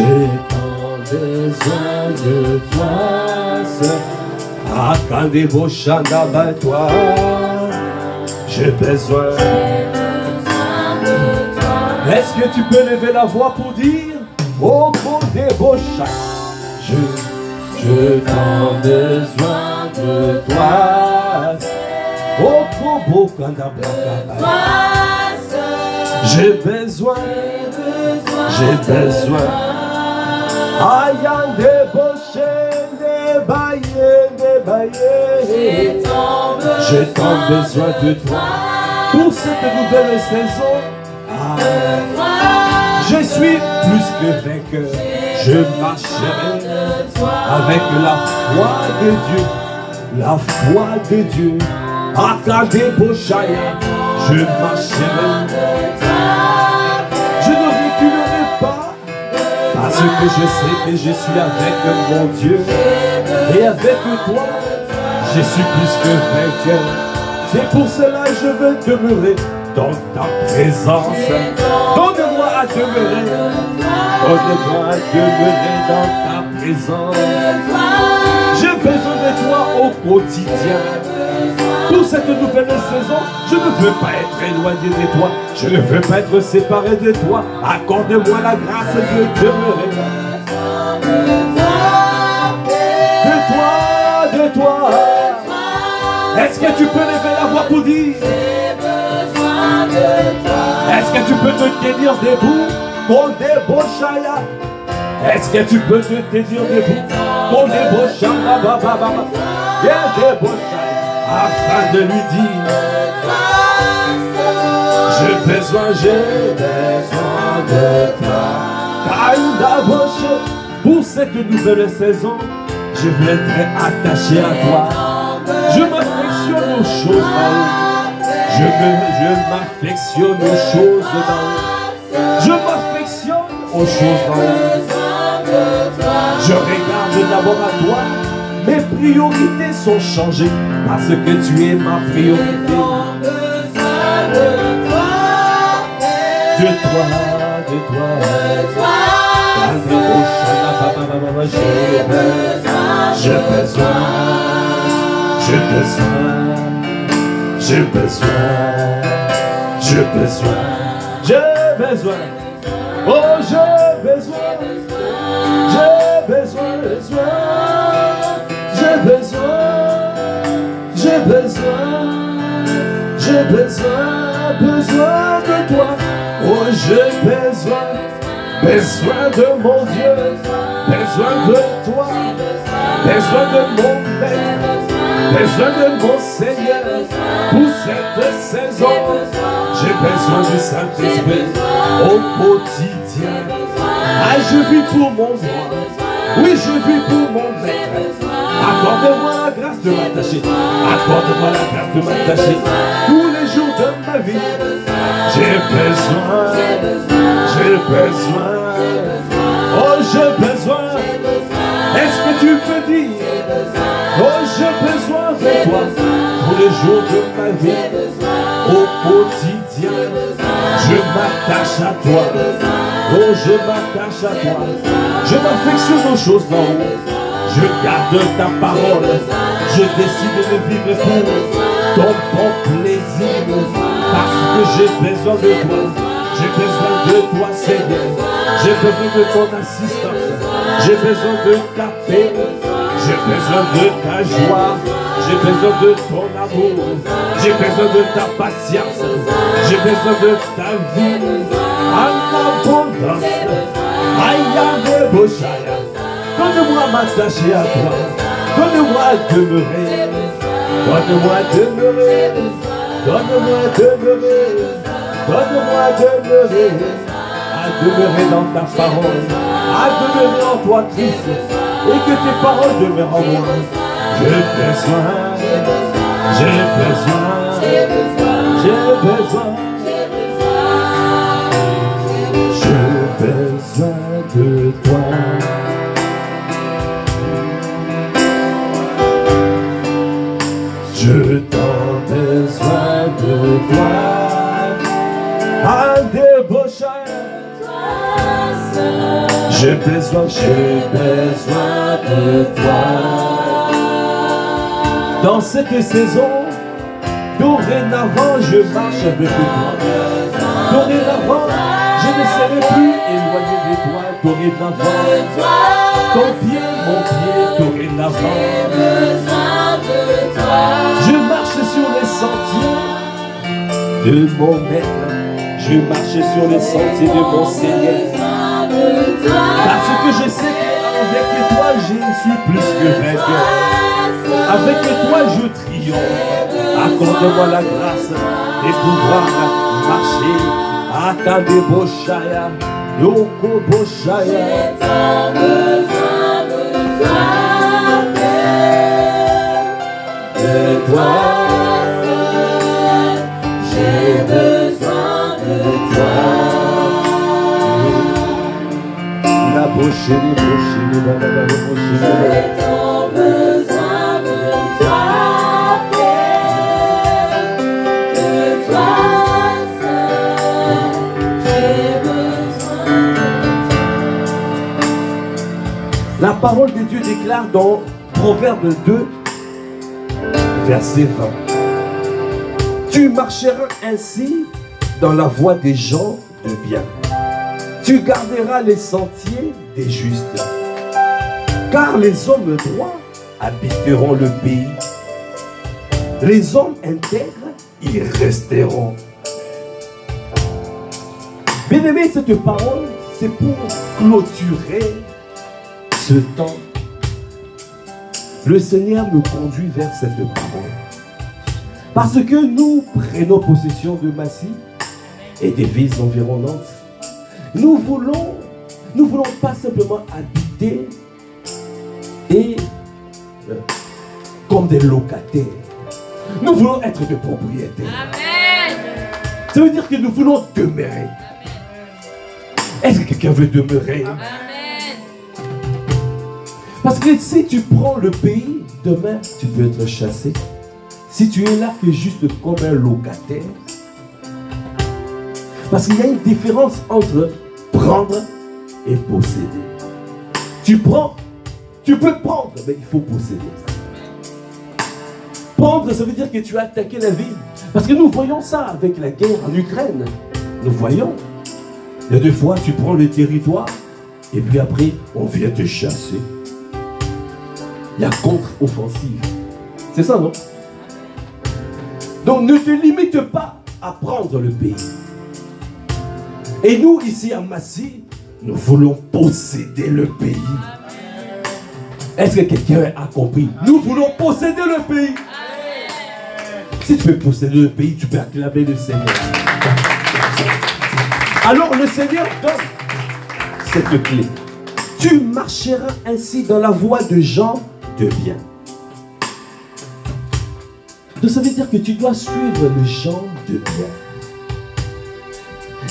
J'ai tant besoin de toi, Seigneur. Akandebo Shanda toi. J'ai besoin de toi. Est-ce que tu peux lever la voix pour dire oh Kondebo Shanda? Je t'en besoin de toi. Oh Kobo Kanda Blaka. J'ai besoin. Ayan de boche, de baye. J'ai tant besoin de toi. Pour cette nouvelle saison. Je suis plus que vainqueur. Je marcherai avec la foi de Dieu. La foi de Dieu. Akade Boshaya. Je marcherai. Je ne reculerai pas. Parce que je sais que je suis avec mon Dieu. Et avec toi, je suis plus que vainqueur. C'est pour cela que je veux demeurer dans ta présence. Donne-moi à demeurer. Donne-moi à demeurer dans ta présence. J'ai besoin de toi au quotidien. Pour cette nouvelle saison, je ne veux pas être éloigné de toi. Je ne veux pas être séparé de toi. Accorde-moi la grâce de demeurer. De toi. Est-ce que tu peux lever la voix pour dire? Est-ce que tu peux te tenir debout? Mon débochaya. Est-ce que tu peux te tenir debout? Mon débochaya. Viens débochaya. Afin de lui dire j'ai besoin de toi. Pour cette nouvelle saison, je veux être attaché à toi. Je m'affectionne aux choses d'en haut. Je m'affectionne aux choses d'en haut. Je m'affectionne aux choses d'en haut. Je regarde d'abord à toi. Mes priorités sont changées parce que tu es ma priorité. De toi. J'ai besoin. Oh, j'ai besoin de toi. Oh, j'ai besoin de mon Dieu, besoin de toi, besoin de mon maître, besoin de mon Seigneur. Pour cette saison, j'ai besoin du Saint-Esprit au quotidien. Ah, je vis pour mon roi. Oui, je vis pour mon maître. Accorde-moi la grâce de m'attacher. Accorde-moi la grâce de m'attacher. Tous les jours de ma vie. J'ai besoin. Oh, j'ai besoin. Est-ce que tu peux dire? Oh, j'ai besoin de toi. Tous les jours de ma vie. Au quotidien. Je m'attache à toi. Oh, je m'attache à toi. Je m'affectionne aux choses d'en haut. Je garde ta parole. Je décide de vivre pour ton bon plaisir. Parce que j'ai besoin de toi. J'ai besoin de toi, Seigneur. J'ai besoin de ton assistance. J'ai besoin de ta paix. J'ai besoin de ta joie. J'ai besoin de ton amour. J'ai besoin de ta patience. J'ai besoin de ta vie. En abondance. Aïe, Boshaya. Donne-moi à m'attacher à toi. Donne-moi à demeurer. Donne-moi à demeurer. Donne-moi à demeurer. Donne-moi à demeurer dans ta parole. À demeurer en toi, Christ. Et que tes paroles demeurent en moi. J'ai besoin de toi. Je t'en besoin de toi. Un débaucheur. J'ai besoin de toi. Dans cette saison, dorénavant, je marche avec toi. Dorénavant, je ne serai plus éloigné de toi. Dorénavant, ton pied, mon pied, dorénavant. Je marche sur les sentiers de mon maître. Je marche sur les sentiers de mon Seigneur. Parce que je sais qu'avec toi, je suis plus que vainqueur. Avec toi, je triomphe. Accorde-moi la grâce de pouvoir marcher. Akade Boshaya, Yoko Boshaya. De toi, j'ai besoin de toi. La bouche, les bouches, les bouches, j'ai tant besoin de toi, de toi seul, j'ai besoin de toi. La parole de Dieu déclare dans Proverbe 2, verset 20. Tu marcheras ainsi dans la voie des gens de bien. Tu garderas les sentiers des justes. Car les hommes droits habiteront le pays. Les hommes intègres y resteront. Bien-aimé, cette parole, c'est pour clôturer ce temps. Le Seigneur me conduit vers cette parole. Parce que nous prenons possession de Massy et des villes environnantes. Nous voulons pas simplement habiter et comme des locataires. Nous voulons être des propriétaires. Amen. Ça veut dire que nous voulons demeurer. Est-ce que quelqu'un veut demeurer? Amen. Parce que si tu prends le pays, demain, tu peux être chassé. Si tu es là que juste comme un locataire. Parce qu'il y a une différence entre prendre et posséder. Tu prends, tu peux prendre, mais il faut posséder. Prendre, ça veut dire que tu as attaqué la ville. Parce que nous voyons ça avec la guerre en Ukraine. Nous voyons. Il y a des fois, tu prends le territoire et puis après, on vient te chasser. Il y a contre-offensive. C'est ça, non? Donc ne te limite pas à prendre le pays. Et nous, ici à Massy, nous voulons posséder le pays. Est-ce que quelqu'un a compris? Nous voulons posséder le pays. Si tu peux posséder le pays, tu peux acclamer le Seigneur. Alors le Seigneur donne cette clé. Tu marcheras ainsi dans la voie de gens de bien. Donc ça veut dire que tu dois suivre les gens de bien.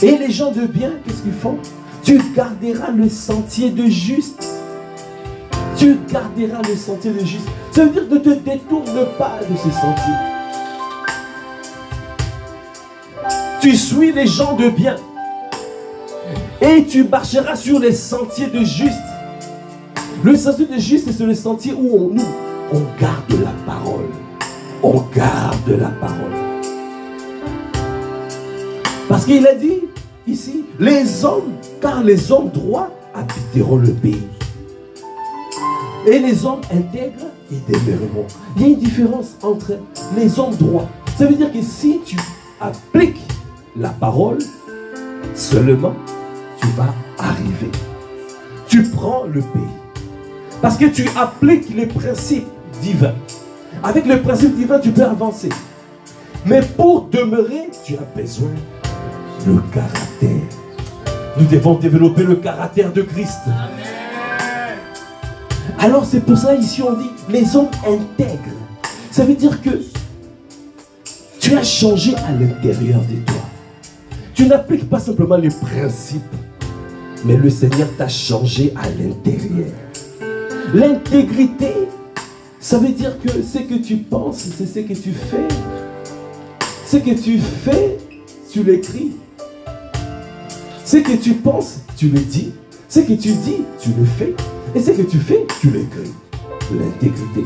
Et les gens de bien, qu'est-ce qu'ils font? Tu garderas le sentier de juste. Tu garderas le sentier de juste. Ça veut dire ne te détourne pas de ce sentier. Tu suis les gens de bien. Et tu marcheras sur les sentiers de juste. Le sentier de juste, c'est le sentier où on garde la parole. On garde la parole. Parce qu'il a dit ici, les hommes, car les hommes droits habiteront le pays. Et les hommes intègres y demeureront. Il y a une différence entre les hommes droits. Ça veut dire que si tu appliques la parole, seulement tu vas arriver. Tu prends le pays. Parce que tu appliques les principes divins. Avec le principe divin, tu peux avancer. Mais pour demeurer, tu as besoin de caractère. Nous devons développer le caractère de Christ. Amen. Alors c'est pour ça ici on dit les hommes intègres. Ça veut dire que tu as changé à l'intérieur de toi. Tu n'appliques pas simplement les principes, mais le Seigneur t'a changé à l'intérieur. L'intégrité, ça veut dire que ce que tu penses, c'est ce que tu fais. Ce que tu fais, tu l'écris. Ce que tu penses, tu le dis. Ce que tu dis, tu le fais. Et ce que tu fais, tu l'écris. L'intégrité.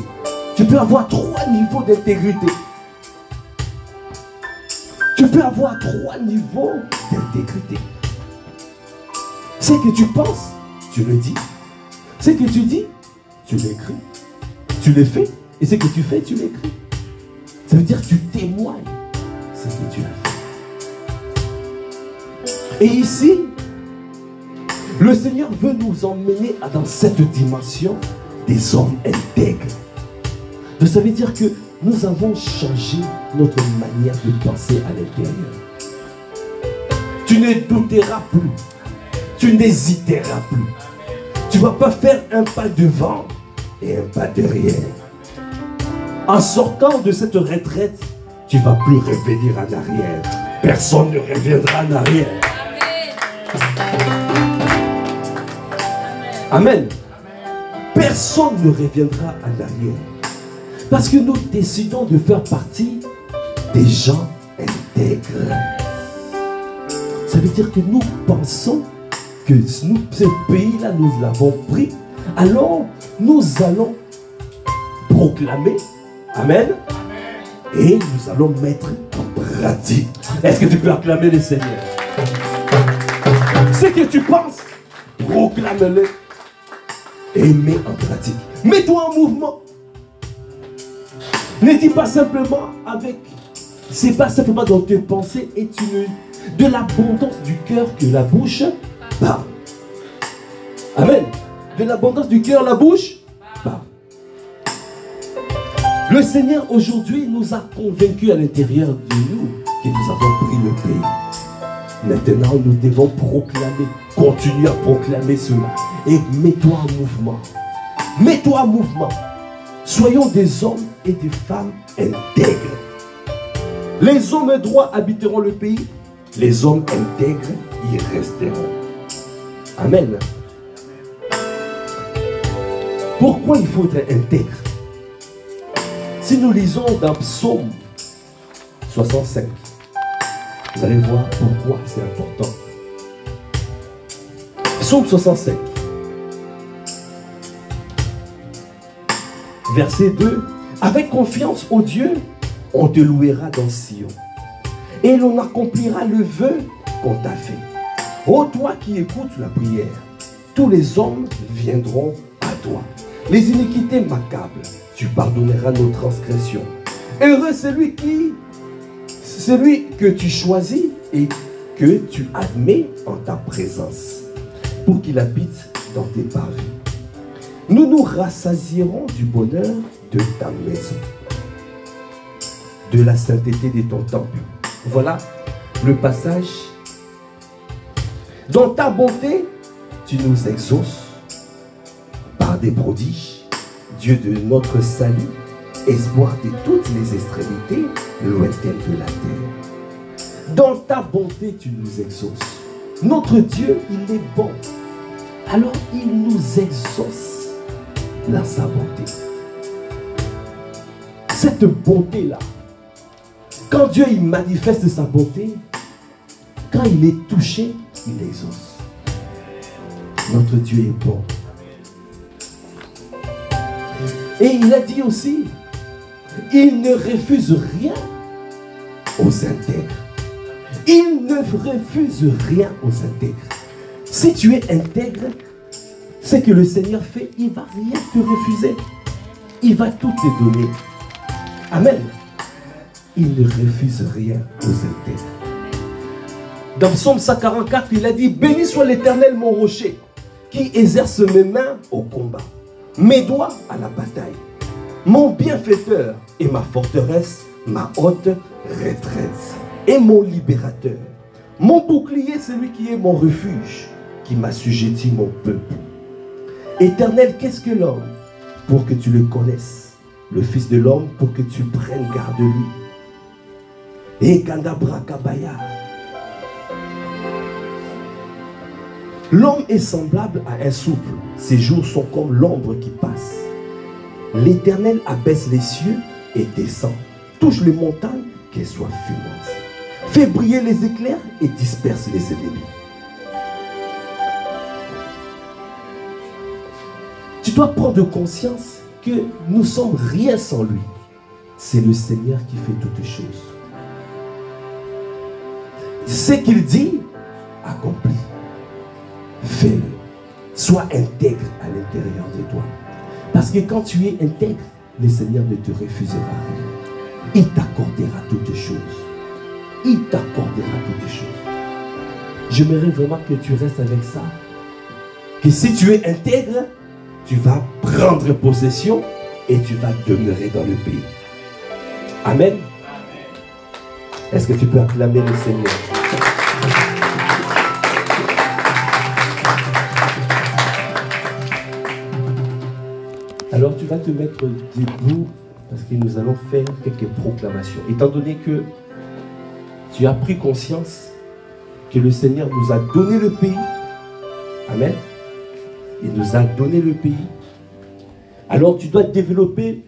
Tu peux avoir 3 niveaux d'intégrité. Tu peux avoir 3 niveaux d'intégrité. Ce que tu penses, tu le dis. Ce que tu dis, tu l'écris. Tu le fais. Et ce que tu fais, tu l'écris. Ça veut dire que tu témoignes ce que tu as fait. Et ici, le Seigneur veut nous emmener dans cette dimension des hommes intègres. Donc ça veut dire que nous avons changé notre manière de penser à l'intérieur. Tu ne douteras plus. Tu n'hésiteras plus. Tu ne vas pas faire un pas devant et un pas derrière. En sortant de cette retraite, tu ne vas plus revenir en arrière. Personne ne reviendra en arrière. Amen. Personne ne reviendra en arrière. Parce que nous décidons de faire partie des gens intègres. Ça veut dire que nous pensons que nous, ce pays-là, nous l'avons pris. Alors, nous allons proclamer. Amen. Et nous allons mettre en pratique. Est-ce que tu peux acclamer le Seigneur? Ce que tu penses, proclame-le. Et mets en pratique. Mets-toi en mouvement. Ne dis pas simplement avec... C'est pas simplement dans tes pensées et tu ne... De l'abondance du cœur que la bouche parle. Amen. De l'abondance du cœur, la bouche parle. Le Seigneur aujourd'hui nous a convaincus à l'intérieur de nous que nous avons pris le pays. Maintenant, nous devons proclamer, continuer à proclamer cela. Et mets-toi en mouvement. Mets-toi en mouvement. Soyons des hommes et des femmes intègres. Les hommes droits habiteront le pays. Les hommes intègres y resteront. Amen. Pourquoi il faut être intègre? Si nous lisons dans Psaume 65, vous allez voir pourquoi c'est important. Psaume 65, verset 2. Avec confiance au Dieu, on te louera dans Sion. Et l'on accomplira le vœu qu'on t'a fait. Ô toi qui écoutes la prière, tous les hommes viendront à toi. Les iniquités m'accablent, tu pardonneras nos transgressions. Heureux celui que tu choisis et que tu admets en ta présence, pour qu'il habite dans tes parvis. Nous nous rassasierons du bonheur de ta maison, de la sainteté de ton temple. Voilà le passage. Dans ta bonté, tu nous exauces par des prodiges, Dieu de notre salut, espoir de toutes les extrémités lointaines de la terre. Dans ta bonté, tu nous exauces. Notre Dieu, il est bon. Alors, il nous exauce dans sa bonté. Cette bonté-là, quand Dieu il manifeste sa bonté, quand il est touché, il exauce. Notre Dieu est bon. Et il a dit aussi, il ne refuse rien aux intègres. Il ne refuse rien aux intègres. Si tu es intègre, ce que le Seigneur fait, il ne va rien te refuser. Il va tout te donner. Amen. Il ne refuse rien aux intègres. Dans Psaume 144, il a dit, béni soit l'Éternel mon rocher, qui exerce mes mains au combat, mes doigts à la bataille, mon bienfaiteur et ma forteresse, ma haute retraite et mon libérateur, mon bouclier, celui qui est mon refuge, qui m'assujettit mon peuple. Éternel, qu'est-ce que l'homme pour que tu le connaisses, le Fils de l'homme pour que tu prennes garde de lui. Et Gandabra Kabaya. L'homme est semblable à un souffle. Ses jours sont comme l'ombre qui passe. L'Éternel abaisse les cieux et descend. Touche les montagnes, qu'elles soient fumeuses. Fait briller les éclairs et disperse les ennemis. Tu dois prendre conscience que nous ne sommes rien sans lui. C'est le Seigneur qui fait toutes choses. Ce qu'il dit, accomplis. Fais-le. Sois intègre à l'intérieur de toi. Parce que quand tu es intègre, le Seigneur ne te refusera rien. Il t'accordera toutes choses. Il t'accordera toutes choses. J'aimerais vraiment que tu restes avec ça. Que si tu es intègre, tu vas prendre possession et tu vas demeurer dans le pays. Amen. Est-ce que tu peux acclamer le Seigneur? Alors tu vas te mettre debout parce que nous allons faire quelques proclamations. Étant donné que tu as pris conscience que le Seigneur nous a donné le pays. Amen. Il nous a donné le pays. Alors tu dois développer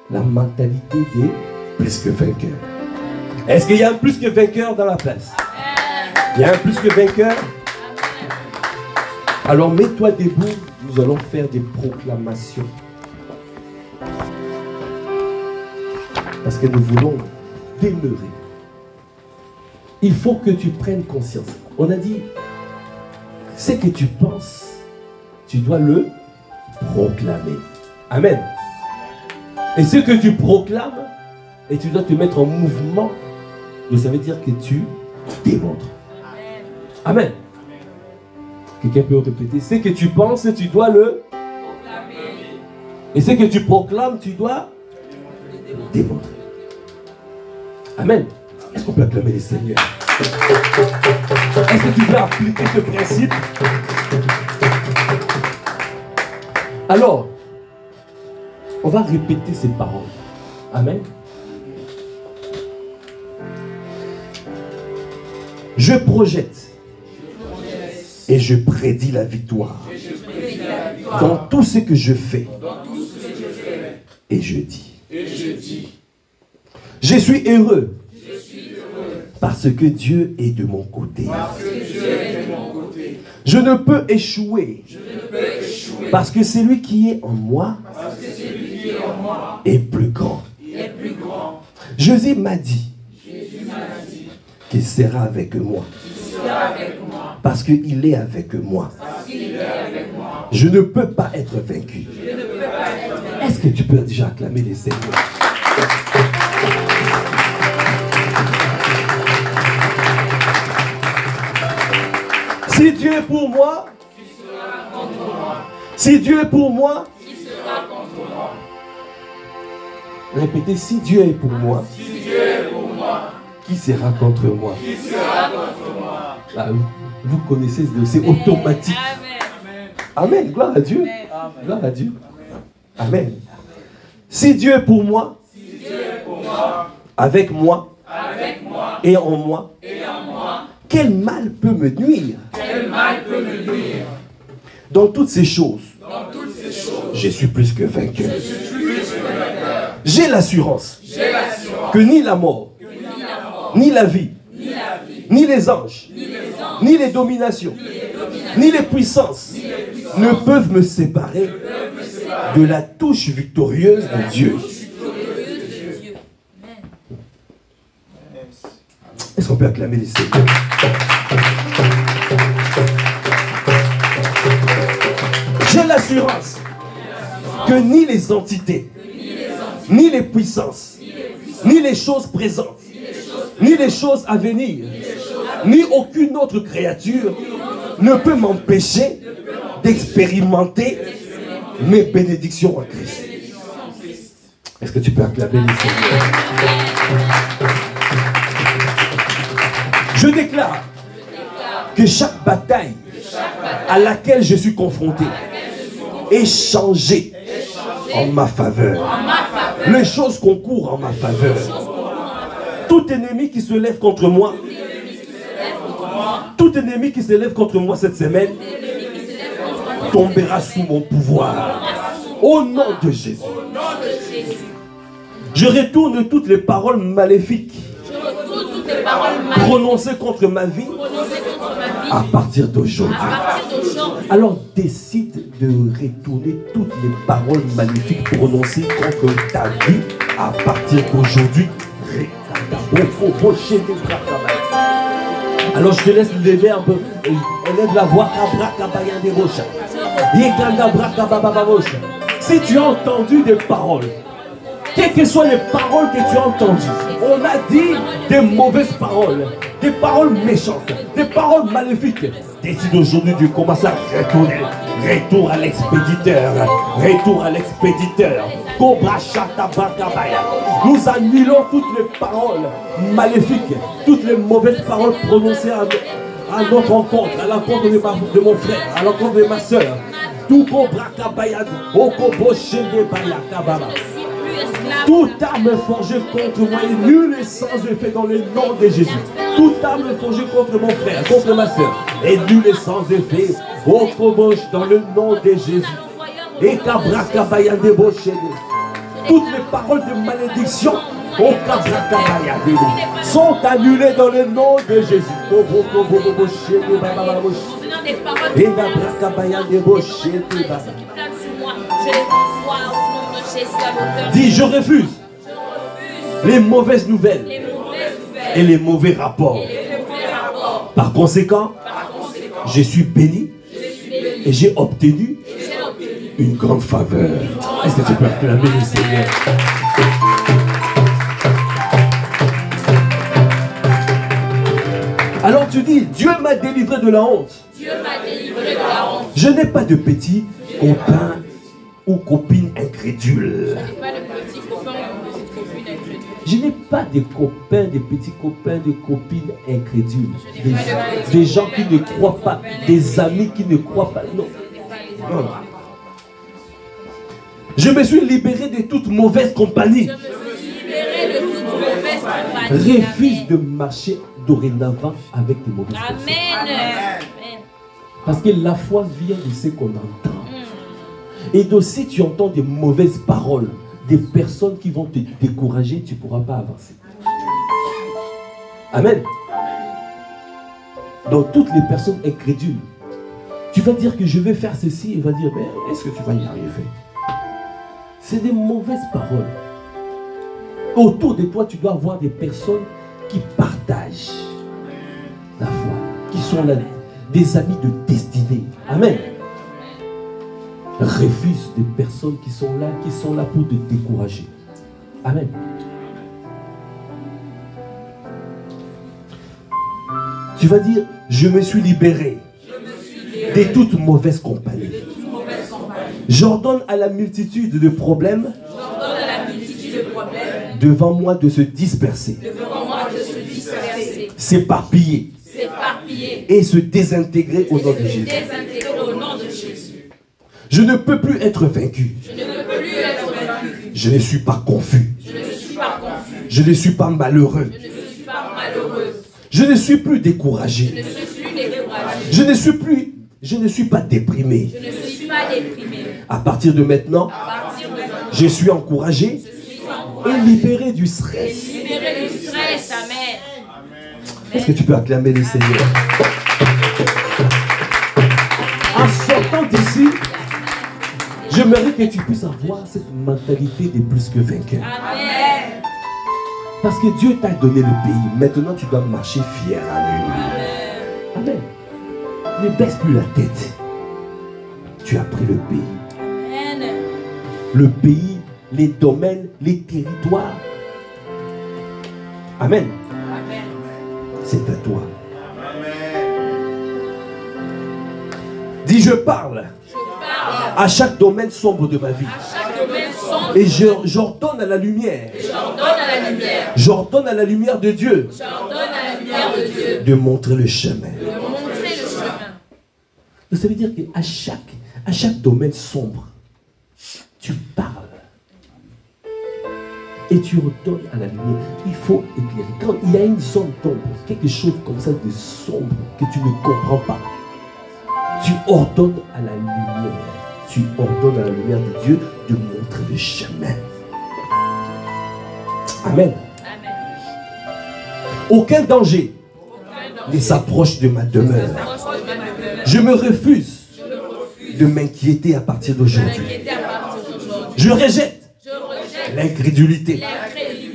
la mentalité des plus que vainqueurs. Est-ce qu'il y a un plus que vainqueur dans la place? Il y a un plus que vainqueur? Alors mets-toi debout, nous allons faire des proclamations. Parce que nous voulons demeurer. Il faut que tu prennes conscience. On a dit, ce que tu penses, tu dois le proclamer. Amen. Et ce que tu proclames, et tu dois te mettre en mouvement, ça veut dire que tu démontres. Amen. Quelqu'un peut répéter, ce que tu penses, tu dois le proclamer. Et ce que tu proclames, tu dois démontrer. Amen. Est-ce qu'on peut acclamer les seigneurs? Est-ce que tu peux appliquer ce principe? Alors, on va répéter ces paroles. Amen. Je projette et je prédis la victoire dans tout ce que je fais. Et je dis. Je suis heureux parce que Dieu est de mon côté. Je ne peux échouer parce que celui qui est en moi est plus grand. Jésus m'a dit qu'il sera avec moi. Parce qu'il est avec moi. Je ne peux pas être vaincu. Est-ce que tu peux déjà acclamer les seigneurs? Si Dieu est pour moi, si Dieu est pour moi, répétez, si Dieu est pour moi, qui sera contre moi? Ah, vous connaissez, c'est automatique. Amen. Gloire à Dieu. Gloire à Dieu. Amen. Si Dieu est pour moi, avec moi, et en moi, quel mal peut me nuire? Dans toutes ces choses, je suis plus que vainqueur. J'ai l'assurance que ni la mort, ni la vie, ni les anges, ni les dominations, ni les puissances ne peuvent me séparer de la touche victorieuse de Dieu. Est-ce qu'on peut acclamer les seigneurs? J'ai l'assurance que ni les entités, ni les puissances, ni les choses présentes, ni les choses à venir, ni aucune autre créature ne peut m'empêcher d'expérimenter mes bénédictions en Christ. Est-ce que tu peux acclamer les seigneurs? Je déclare que chaque bataille à laquelle je suis confronté est changée en ma faveur. Les choses concourent en ma faveur. Tout ennemi qui se lève contre moi, tout ennemi qui se lève contre moi cette semaine, tombera sous mon pouvoir. Au nom de Jésus. Je retourne toutes les paroles maléfiques prononcées contre ma vie à partir d'aujourd'hui. Alors décide de retourner toutes les paroles magnifiques prononcées contre ta vie à partir d'aujourd'hui. Alors je te laisse lever un peu. Élève la voix. Si tu as entendu des paroles, quelles que soient les paroles que tu as entendues, on a dit des mauvaises paroles, des paroles méchantes, des paroles maléfiques. Décide aujourd'hui de commencer à retourner. Retour à l'expéditeur. Retour à l'expéditeur. Nous annulons toutes les paroles maléfiques, toutes les mauvaises paroles prononcées à notre encontre, à l'encontre de mon frère, à l'encontre de ma soeur. Toute arme forgée contre moi est nulle et sans effet dans le nom de Jésus. Toute arme forgée contre mon frère, contre ma soeur, est nulle et sans effet. Dans le nom de Jésus. Et toutes les paroles de malédiction sont annulées dans le nom de Jésus. Dis, je refuse les mauvaises nouvelles et les mauvais rapports. Par conséquent, je suis béni et j'ai obtenu une grande faveur. Est-ce que tu peux acclamer le Seigneur? Alors tu dis, Dieu m'a délivré de la honte. Dieu m'a délivré de la honte. Je n'ai pas de petits copains ou copines incrédules. Je n'ai pas de copains, de petits copains, de copines incrédules. Des gens qui ne croient pas, des amis qui ne croient pas. Non. Non. Je me suis libéré de toute mauvaise compagnie. Refuse de marcher dorénavant avec des mauvaises personnes. Amen. Parce que la foi vient de ce qu'on entend. Et donc si tu entends des mauvaises paroles, des personnes qui vont te décourager, tu ne pourras pas avancer. Amen. Donc toutes les personnes incrédules, tu vas dire que je vais faire ceci, il va dire, mais est-ce que tu vas y arriver? C'est des mauvaises paroles. Autour de toi, tu dois avoir des personnes qui partagent la foi, qui sont là, des amis de destinée. Amen. Refuse des personnes qui sont là pour te décourager. Amen. Tu vas dire, je me suis libéré de toute mauvaise compagnie. J'ordonne à la multitude de problèmes devant moi de se disperser, s'éparpiller et se désintégrer au nom de Jésus. Je ne peux plus être vaincu. Je ne suis pas confus. Je ne suis pas malheureux. Je ne suis plus découragé. Je ne suis pas déprimé. À partir de maintenant, je suis encouragé et libéré du stress. Amen. Est-ce que tu peux acclamer le Seigneur? En sortant d'ici, j'aimerais que tu puisses avoir cette mentalité de plus que vainqueur. Amen. Parce que Dieu t'a donné le pays. Maintenant, tu dois marcher fier à lui. Amen. Ne baisse plus la tête. Tu as pris le pays. Amen. Le pays, les domaines, les territoires. Amen. Amen. C'est à toi. Amen. Dis, je parle à chaque domaine sombre de ma vie. Et j'ordonne à la lumière. J'ordonne à la lumière de Dieu de montrer le chemin. Ça veut dire qu'à chaque domaine sombre, tu parles. Et tu ordonnes à la lumière. Il faut éclairer. Quand il y a une zone d'ombre, quelque chose comme ça de sombre que tu ne comprends pas, tu ordonnes à la lumière. Tu ordonnes à la lumière de Dieu de montrer le chemin. Amen. Amen. Aucun danger ne s'approche de ma demeure. Je me refuse de m'inquiéter à partir d'aujourd'hui. Je rejette l'incrédulité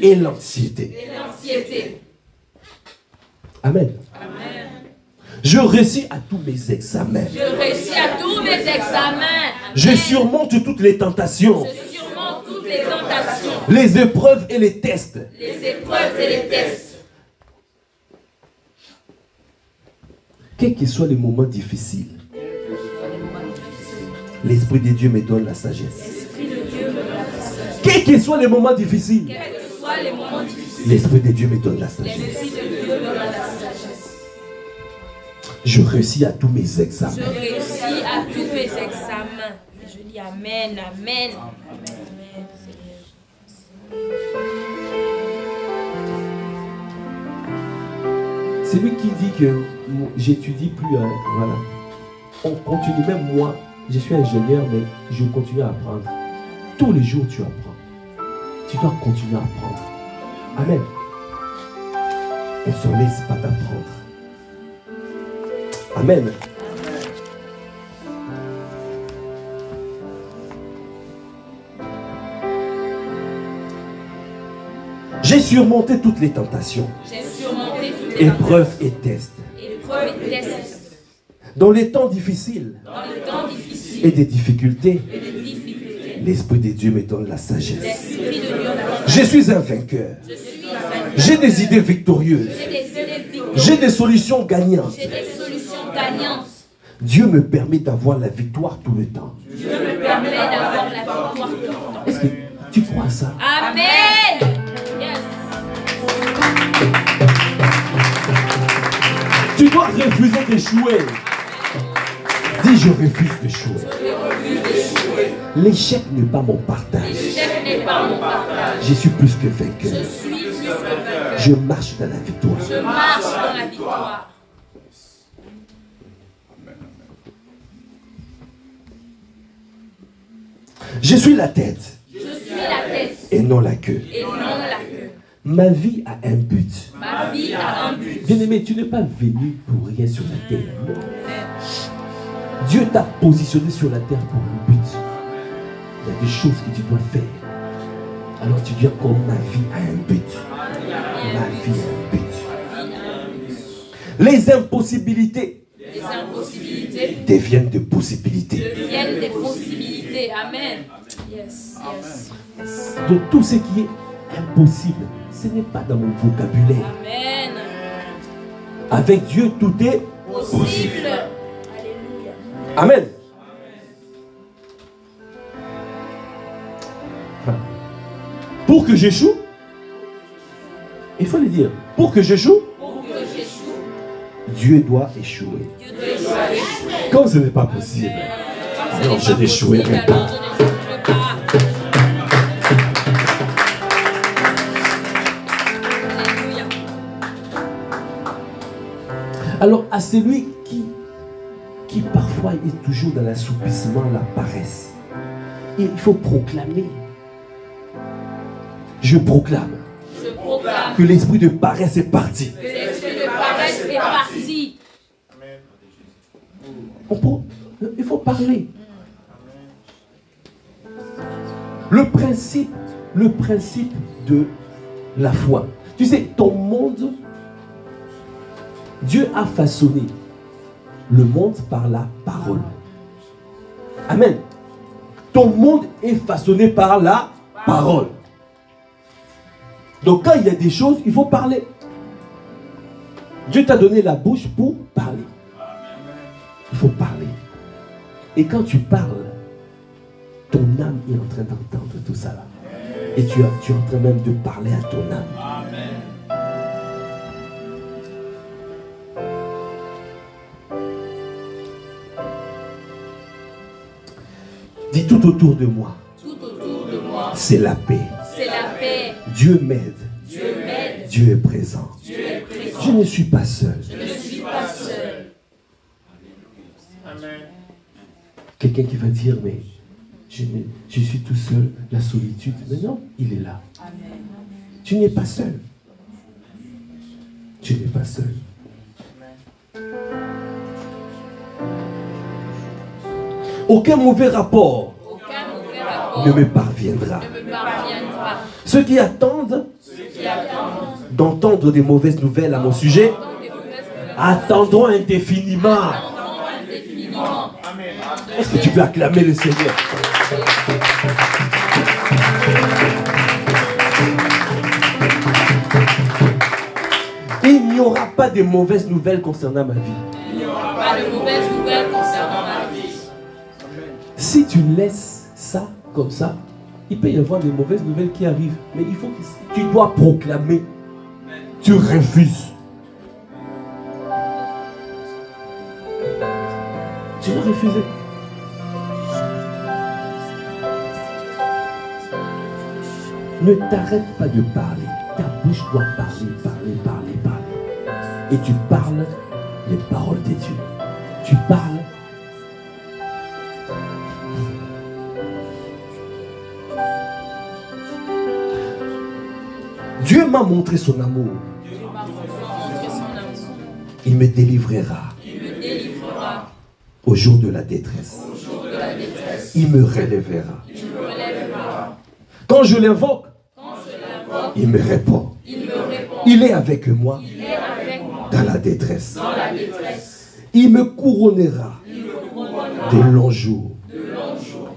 et l'anxiété. Amen. Je réussis à tous mes examens. Je surmonte toutes les tentations. Les épreuves et les tests. Quels que soient les moments difficiles, l'Esprit de Dieu me donne la sagesse. Quels que soient les moments difficiles, l'Esprit de Dieu me donne la sagesse. Je réussis à tous mes examens. Je dis Amen, Amen. C'est lui qui dit que j'étudie plus. Voilà. On continue, même moi, je suis ingénieur, mais je continue à apprendre. Tous les jours, tu apprends. Tu dois continuer à apprendre. Amen. On ne se laisse pas d'apprendre. Amen. J'ai surmonté toutes les tentations, épreuves et tests. Dans les temps difficiles et des difficultés, l'Esprit de Dieu me donne la sagesse. Je suis un vainqueur. J'ai des idées victorieuses. J'ai des solutions gagnantes. Dieu me permet d'avoir la victoire tout le temps. Est-ce que tu crois à ça? Amen. Tu dois refuser d'échouer. Dis, je refuse d'échouer. L'échec n'est pas mon partage. Je suis plus que vainqueur. Je marche dans la victoire. Je suis la tête. Et non la queue. Ma vie a un but. Bien-aimé, tu n'es pas venu pour rien sur la terre. Non. Dieu t'a positionné sur la terre pour un but. Il y a des choses que tu dois faire. Alors tu dis encore, ma vie a un but. Ma vie a un but. Les impossibilités deviennent des possibilités. Amen. De tout ce qui est impossible, ce n'est pas dans mon vocabulaire. Amen. Avec Dieu, tout est possible. Alléluia. Amen. Pour que j'échoue, il faut le dire, pour que j'échoue, Dieu doit échouer. Comme ce n'est pas possible, non, je n'échouerai pas. Alors, à celui qui parfois est toujours dans l'assoupissement, la paresse, il faut proclamer. Je proclame que l'esprit de paresse est parti. Il faut parler. Le principe de la foi. Tu sais, ton monde, Dieu a façonné le monde par la parole. Amen. Ton monde est façonné par la parole. Donc quand il y a des choses, il faut parler. Dieu t'a donné la bouche pour parler. Il faut parler. Et quand tu parles, ton âme est en train d'entendre tout ça là. Et tu es en train même de parler à ton âme. Dis tout autour de moi. C'est la paix. Dieu m'aide. Dieu est présent. Je ne suis pas seul. Quelqu'un qui va dire, mais je suis tout seul, la solitude. Mais non, il est là. Tu n'es pas seul. Tu n'es pas seul. Aucun mauvais rapport ne me parviendra. Ceux qui attendent d'entendre des mauvaises nouvelles à mon sujet attendront indéfiniment. Est-ce que tu peux acclamer le Seigneur? Il n'y aura pas de mauvaises nouvelles concernant ma vie. Il n'y aura pas de mauvaises nouvelles concernant ma vie. Si tu laisses ça comme ça, il peut y avoir des mauvaises nouvelles qui arrivent. Mais il faut que tu dois proclamer. Tu refuses. Tu dois refuser. Ne t'arrête pas de parler. Ta bouche doit parler, parler, parler, parler. Et tu parles les paroles de Dieu. Tu parles. Dieu m'a montré son amour. Il me délivrera. Au jour de la détresse. Il me relèvera. Quand je l'invoque, il me répond. Il est avec moi dans la détresse. Il me couronnera de longs jours.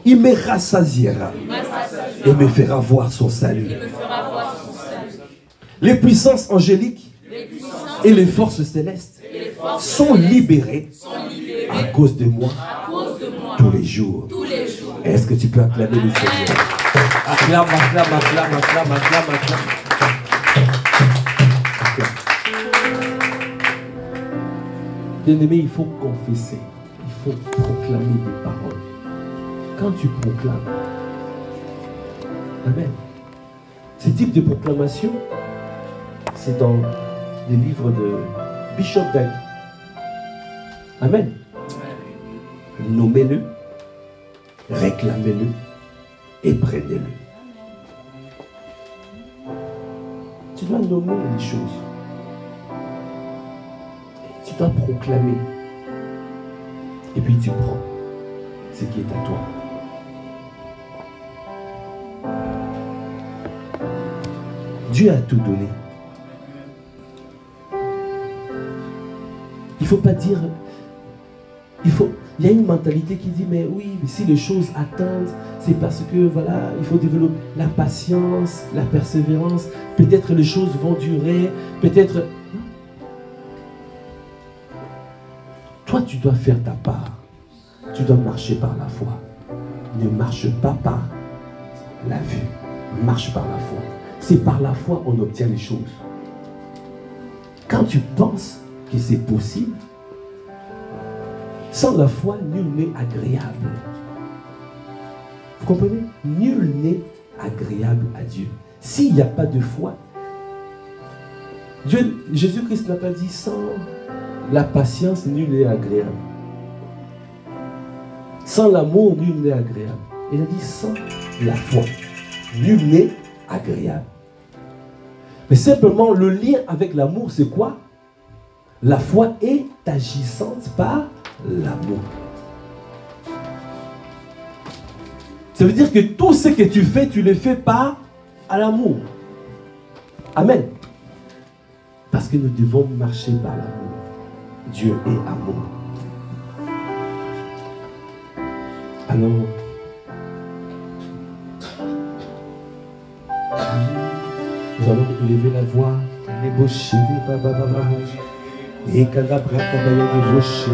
Il me rassasiera et me fera voir son salut. Les puissances angéliques et les forces célestes sont libérées à cause de moi tous les jours. Est-ce que tu peux acclamer le Seigneur? Acclame, acclame, acclame, acclame, acclame, acclame. Bien-aimé, il faut confesser. Il faut proclamer des paroles. Quand tu proclames, amen. Ce type de proclamation, c'est dans les livres de Bishop Dag. Amen. Nommez-le, réclamez-le et prenez-le. Tu dois nommer les choses. Tu dois proclamer. Et puis tu prends ce qui est à toi. Dieu a tout donné. Il ne faut pas dire... Il y a une mentalité qui dit, mais oui, mais si les choses attendent, c'est parce que, voilà, il faut développer la patience, la persévérance. Peut-être les choses vont durer, peut-être... Toi, tu dois faire ta part. Tu dois marcher par la foi. Ne marche pas par la vue. Marche par la foi. C'est par la foi qu'on obtient les choses. Quand tu penses que c'est possible, sans la foi, nul n'est agréable. Vous comprenez? Nul n'est agréable à Dieu. S'il n'y a pas de foi, Jésus-Christ n'a pas dit sans la patience, nul n'est agréable. Sans l'amour, nul n'est agréable. Il a dit sans la foi, nul n'est agréable. Mais simplement, le lien avec l'amour, c'est quoi? La foi est agissante par l'amour. Ça veut dire que tout ce que tu fais, tu le fais par l'amour. Amen. Parce que nous devons marcher par l'amour. Dieu est amour. Alors, nous allons élever la voix. Débaucher, et quand la braque va y débaucher,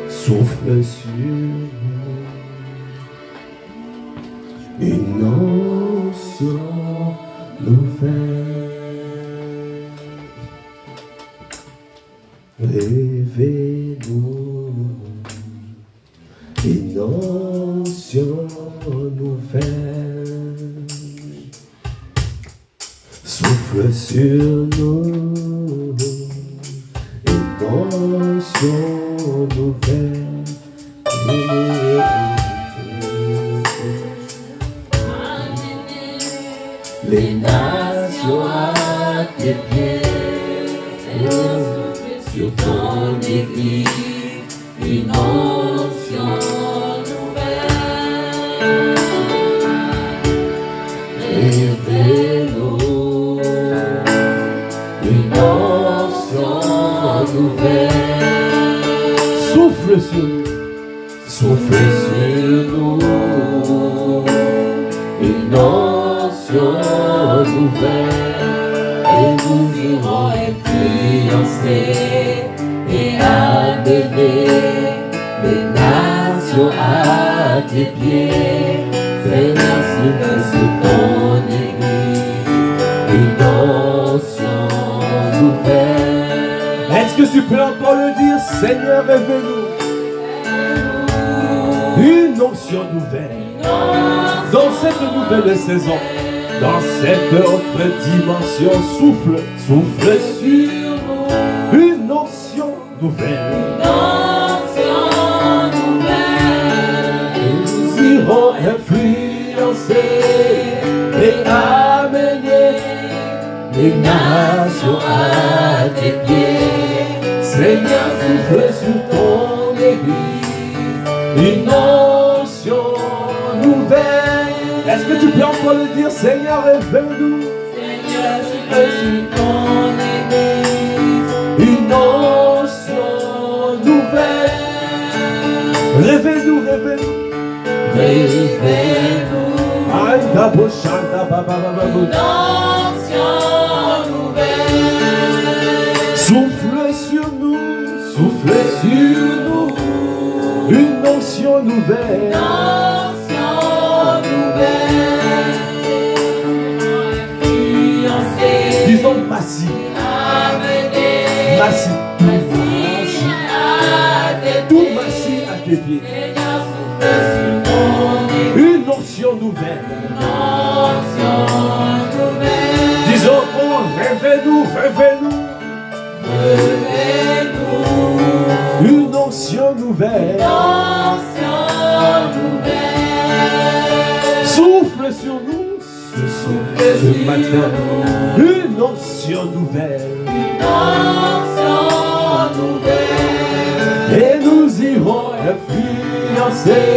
souffle sur moi, une onction nouvelle, révèle-nous onction nouvelle. Les nations à tes pieds, sur ton église, une onction nouvelle. Révèle-nous une onction nouvelle. Souffle sur nous, souffle sur nous, une onction nouvelle, et nous irons influencer et amener les nations à tes pieds. Seigneur, souffle sur ton église, une onction nouvelle. Est-ce que tu peux encore le dire? Seigneur, révèle-nous une onction nouvelle dans cette nouvelle saison, dans cette autre dimension. Souffle, souffle sur nous, une onction nouvelle, et nous irons influencer et amener les nations à tes pieds. Seigneur, souffle sur ton église, une onction nouvelle. Est-ce que tu peux encore le dire? Seigneur, révèle-nous. Seigneur, souffle sur ton église, une onction nouvelle. Révèle-nous, révèle-nous. Révèle-nous une onction nouvelle. Souffle sur nous, souffle sur nous, une onction nouvelle. Disons Massi, Massi, tout Massi à tes pieds. Une onction nouvelle. Disons, oh, révèle-nous, révèle-nous. Une onction nouvelle. Souffle sur nous ce matin. Une onction nouvelle. Et nous irons influencer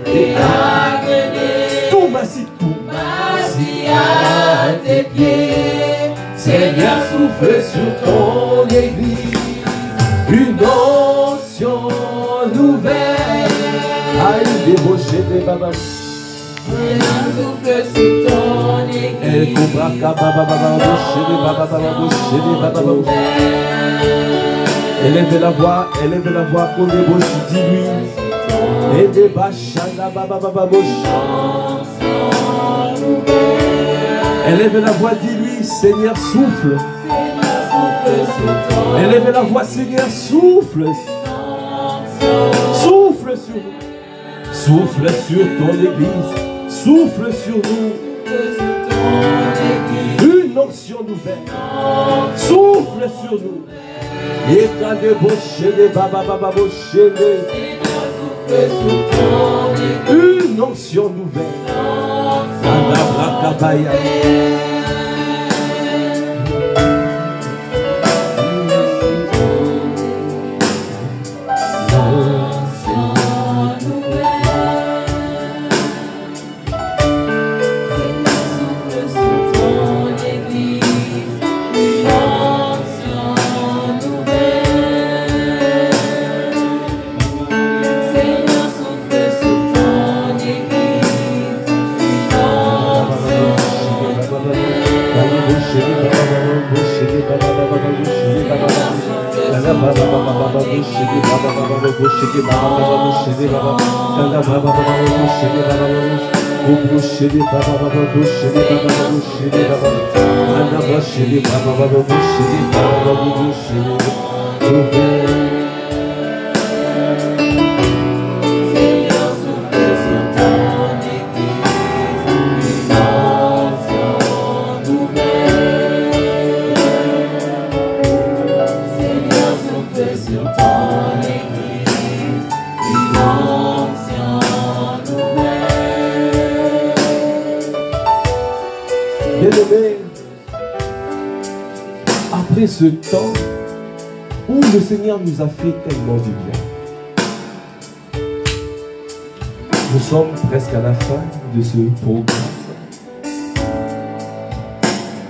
et amener tout Massi à tes pieds. Seigneur, souffle sur ton église, une onction nouvelle. Aïe, débauché des babas. Seigneur, souffle sur ton église, une onction élève la voix, qu'on débauche, dis-lui. Et des bachana, élève la voix, dis-lui, Seigneur, souffle. Élève la voix, Seigneur, souffle. Souffle sur nous. Souffle sur ton église. Souffle sur nous. Une onction nouvelle. Souffle sur nous. Et quand débauché les bababababauché les. Une onction nouvelle. Anabrakabaya. ce temps où le Seigneur nous a fait tellement du bien. Nous sommes presque à la fin de ce programme.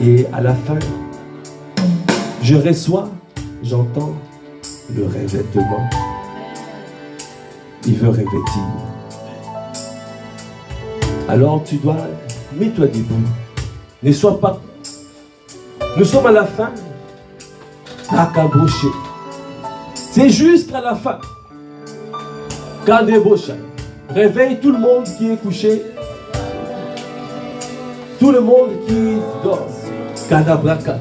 Et à la fin, je reçois, j'entends le revêtement. Il veut revêtir. Alors tu dois, mets-toi debout. Ne sois pas. Nous sommes à la fin. Akaboché. C'est jusqu'à la fin. Kadebocha. Réveille tout le monde qui est couché. Tout le monde qui dort. Kadabraka.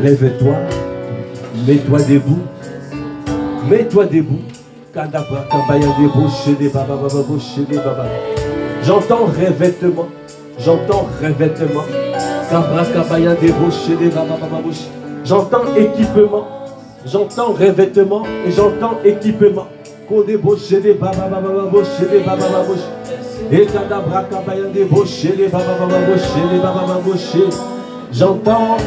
Lève-toi. Mets-toi debout. Mets-toi debout. Kadabraka. Bayandeboché des baba baba boché des baba. J'entends revêtement. J'entends revêtement. J'entends équipement. J'entends revêtement. Et j'entends équipement. J'entends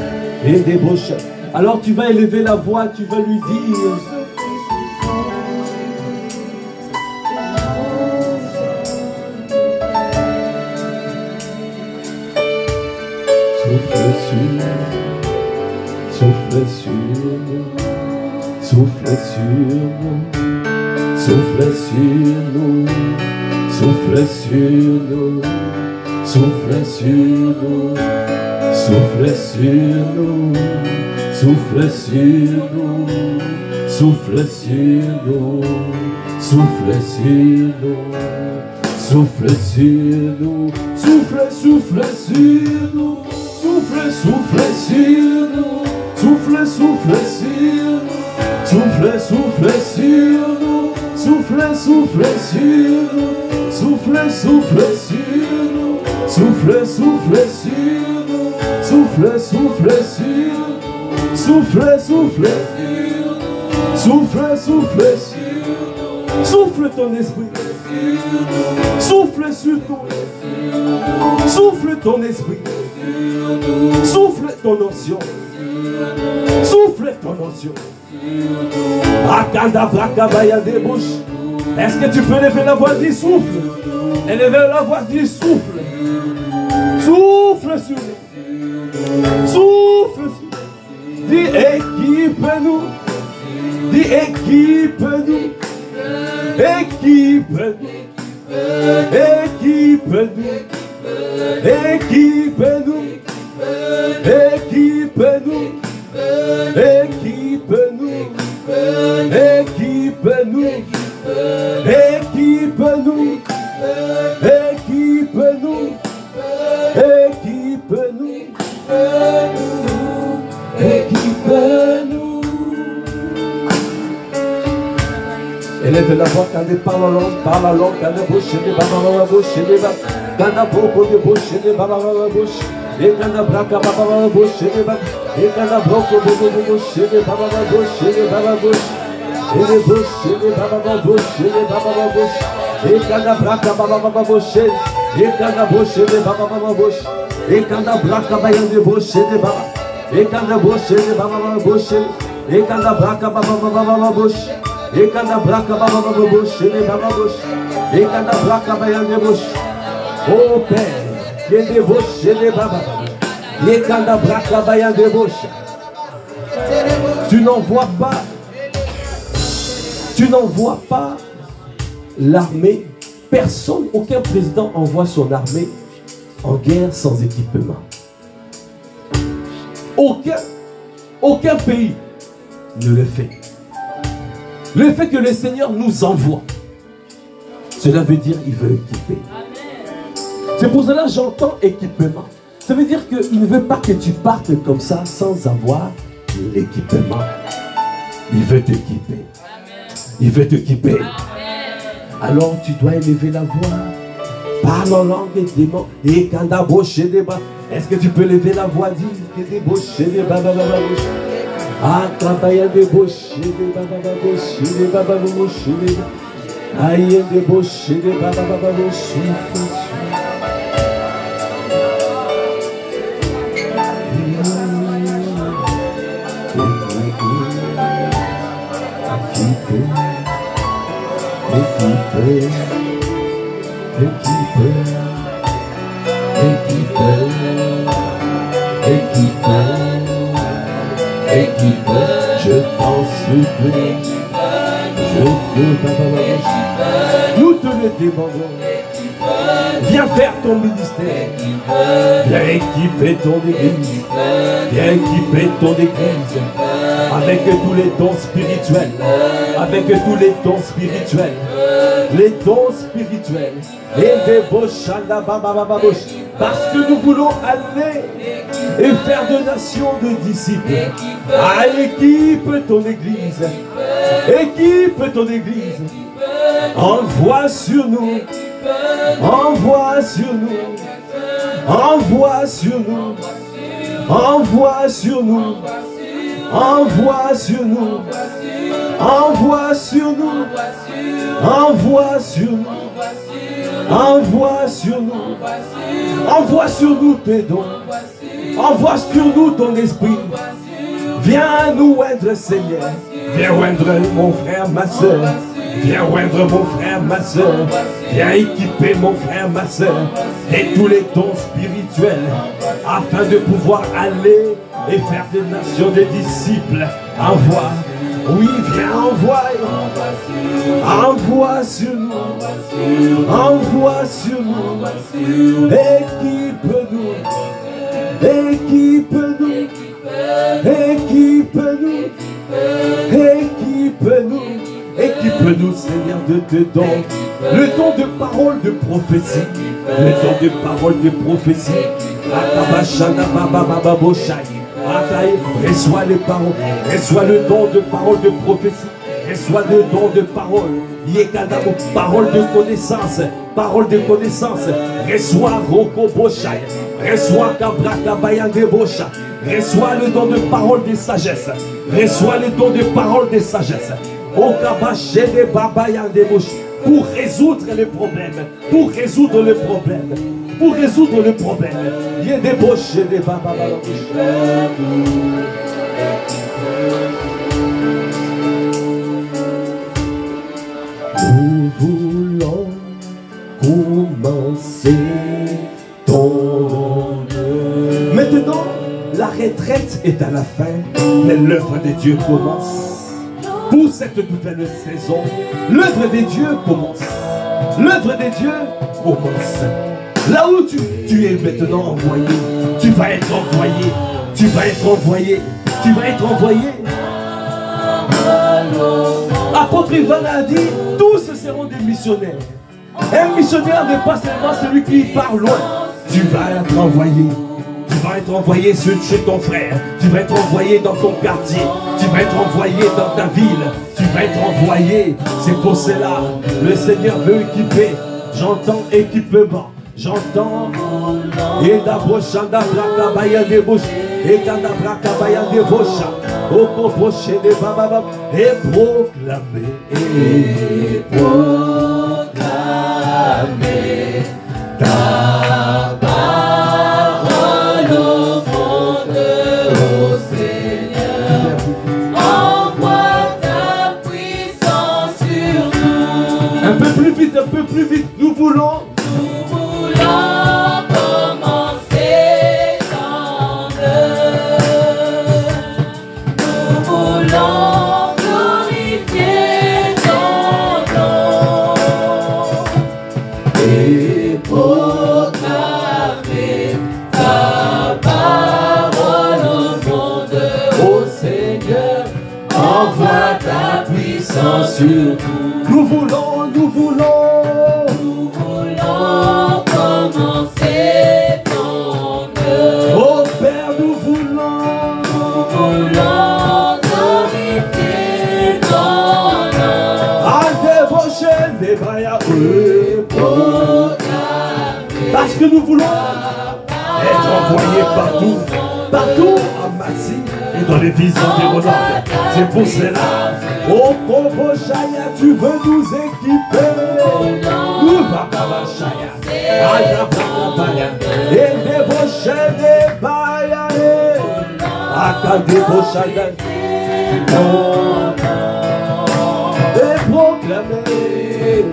et débauche. Alors tu vas élever la voix, tu vas lui dire. Souffle sur nous, souffle sur nous, souffle sur nous, souffle sur nous, souffle sur nous, souffle sur nous, souffle sur nous, souffle sur nous, souffle sur nous, souffle sur nous, souffle, souffle sur nous, souffle, souffle sur nous. Souffle, souffle sur nous, souffle, souffle sur nous, souffle, souffle sur nous, souffle, souffle sur nous, souffle, souffle sur nous, souffle, souffle sur nous, souffle, souffle sur nous, souffle, souffle sur nous, souffle ton esprit, souffle sur ton esprit, souffle ton esprit, souffle ton onction. Souffle ton onction. Est-ce que tu peux lever la voix du souffle? Élever la voix du souffle. Souffle sur nous. Souffle sur nous. Dis équipe-nous. Dis équipe-nous. Équipe-nous. Équipe-nous. Équipe-nous. Équipe-nous. Équipe-nous, équipe-nous, équipe-nous, équipe-nous, équipe-nous, équipe-nous. Élève la voix quand il parle la langue, quand il bouche des baba bouche des baba, quand il beaucoup de bouche des baba bouche. Et quand la braca baba bouche des baba, et quand la broco bouche des baba bouche des baba bouche, et les bouches des baba bouche des baba bouche, et quand la braca baba bouche, et quand la bouche des baba bouche, et quand la braca bayan de bouche des baba, et quand la bouche des baba bouche, et quand la braca baba bouche, et quand la braca baba bouche des baba bouche, et quand la braca bayan de bouche, oh Père. Tu n'en vois pas l'armée. Personne, aucun président envoie son armée en guerre sans équipement. Aucun pays ne le fait. Le fait que le Seigneur nous envoie, cela veut dire qu'il veut équiper. C'est pour cela que j'entends équipement. Ça veut dire qu'il ne veut pas que tu partes comme ça sans avoir l'équipement. Il veut t'équiper. Il veut t'équiper. Alors tu dois élever la voix. Parle en langue et démon. Et quand t'as bouché des bas. Est-ce que tu peux lever la voix? Dis que t'es bouché des bas. Ah, quand t'as débauché des bas. Bouché des bas. Bouché des bas. Aïe, débauché des bas. Bouché. Je t'en supplie, nous te le demandons. Viens faire ton ministère, viens équiper ton église, viens équiper ton église avec tous les dons spirituels, avec tous les dons spirituels, les dons spirituels. Parce que nous voulons aller et faire de nations de disciples. Ah, équipe ton église, équipe ton église, envoie sur nous, envoie sur nous, envoie sur nous, envoie sur nous, envoie sur nous, envoie sur nous, envoie sur nous, envoie sur nous, envoie sur nous tes dons, envoie sur nous ton esprit. Viens nous oindre, Seigneur. Viens oindre mon frère, ma soeur. Viens oindre mon frère, ma soeur. Viens équiper mon frère, ma soeur. Et tous les dons spirituels afin de pouvoir aller et faire des nations des disciples. Envoie. Oui, viens, envoie. Envoie sur nous. Envoie sur nous. Équipe-nous. Équipe-nous. Équipe-nous. Équipe-nous. Équipe-nous, Seigneur, de tes dons. Le don de parole de prophétie. Le don de parole de prophétie. Reçois les paroles. Reçois le don de parole de prophétie. Reçois le don de parole. Yekadamo, parole de connaissance. Parole de connaissance. Reçois Roko Boshai. Reçois Kabrakabayan de Bosha. Reçois le don de parole de sagesse. Reçois le don de parole de sagesse. Okabaché de Babayan de Bosha. Pour résoudre les problèmes. Pour résoudre les problèmes. Pour résoudre le problème. Il y a des bouches et des bababalos. Nous voulons commencer ton œuvre. Maintenant, la retraite est à la fin, mais l'œuvre de Dieu commence. Pour cette nouvelle saison, l'œuvre de Dieu commence. L'œuvre de Dieu commence. Là où tu es maintenant envoyé, tu vas être envoyé, tu vas être envoyé, tu vas être envoyé. Apôtre Ivan a dit, tous seront des missionnaires. Un missionnaire n'est pas seulement celui qui part loin. Tu vas être envoyé. Tu vas être envoyé chez ton frère. Tu vas être envoyé dans ton quartier. Tu vas être envoyé dans ta ville. Tu vas être envoyé. C'est pour cela, le Seigneur veut équiper. J'entends équipement. J'entends et la bochanda braka baya de bouche et kanda braka baya de bouche au compoché de baba et proclamer ta parole au monde, ô Seigneur. Envoie ta puissance sur nous. Un peu plus vite, nous voulons commencer ton œuvre. Nous voulons glorifier ton nom et proclamer ta parole au monde. Ô Seigneur, envoie ta puissance sur nous. Nous voulons commencer ton œuvre. Oh Père, nous voulons glorifier ton nom. À débaucher des braillards. Parce que nous voulons être envoyés partout en Massy et dans les villes environnantes. C'est pour cela, oh Kobo Shaya, tu veux nous équiper. Nous va pas Shaya. Et débaucher des baillards. À ta débauchade. Et proclamer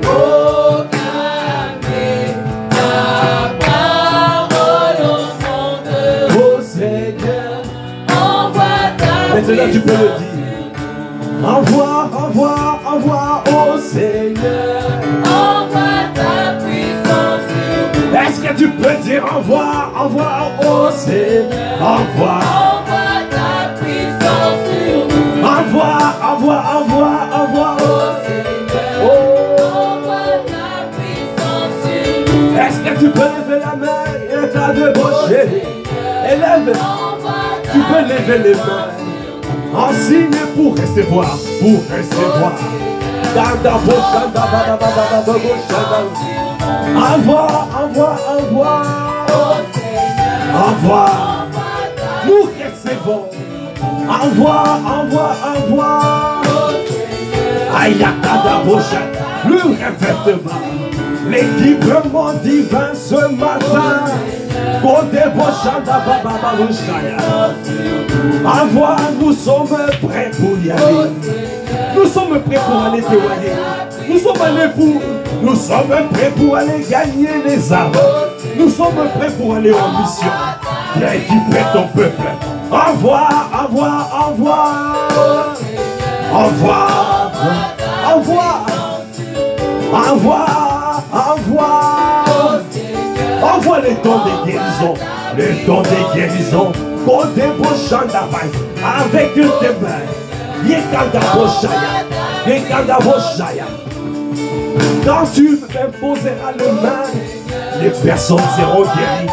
ta parole au monde. au Seigneur. Envoie ta Maintenant tu peux le puissance. dire. Envoie, envoie, envoie au Seigneur. Envoie ta puissance sur nous. Est-ce que tu peux dire envoie, envoie au Seigneur. Envoie, Envoie ta puissance sur nous. envoie, envoie, envoie, envoie Au au Seigneur. Oh. Envoie ta puissance sur nous. Est-ce que tu peux lever la main et t'as débauché? Élève, Envoie tu peux lever les mains en signe pour recevoir, pour recevoir. Envoie, envoie, envoie, envoie. Nous recevons. Envoie, envoie, envoie. Ayakada Bosha, le revêtement, l'équipement divin ce matin. Envoie, nous sommes prêts pour y aller. Nous sommes prêts pour aller témoigner. Nous sommes prêts pour aller gagner les âmes. Nous sommes prêts pour aller en mission. Viens équiper ton peuple. Envoie, envoie, envoie. Envoie, envoie, envoie, envoie. Envoie les dons de guérison. Les dons de guérison. Avec tes mains. Yekanda Boshaya. Yekanda Boshaya. Quand tu imposeras les mains, les personnes seront guéries.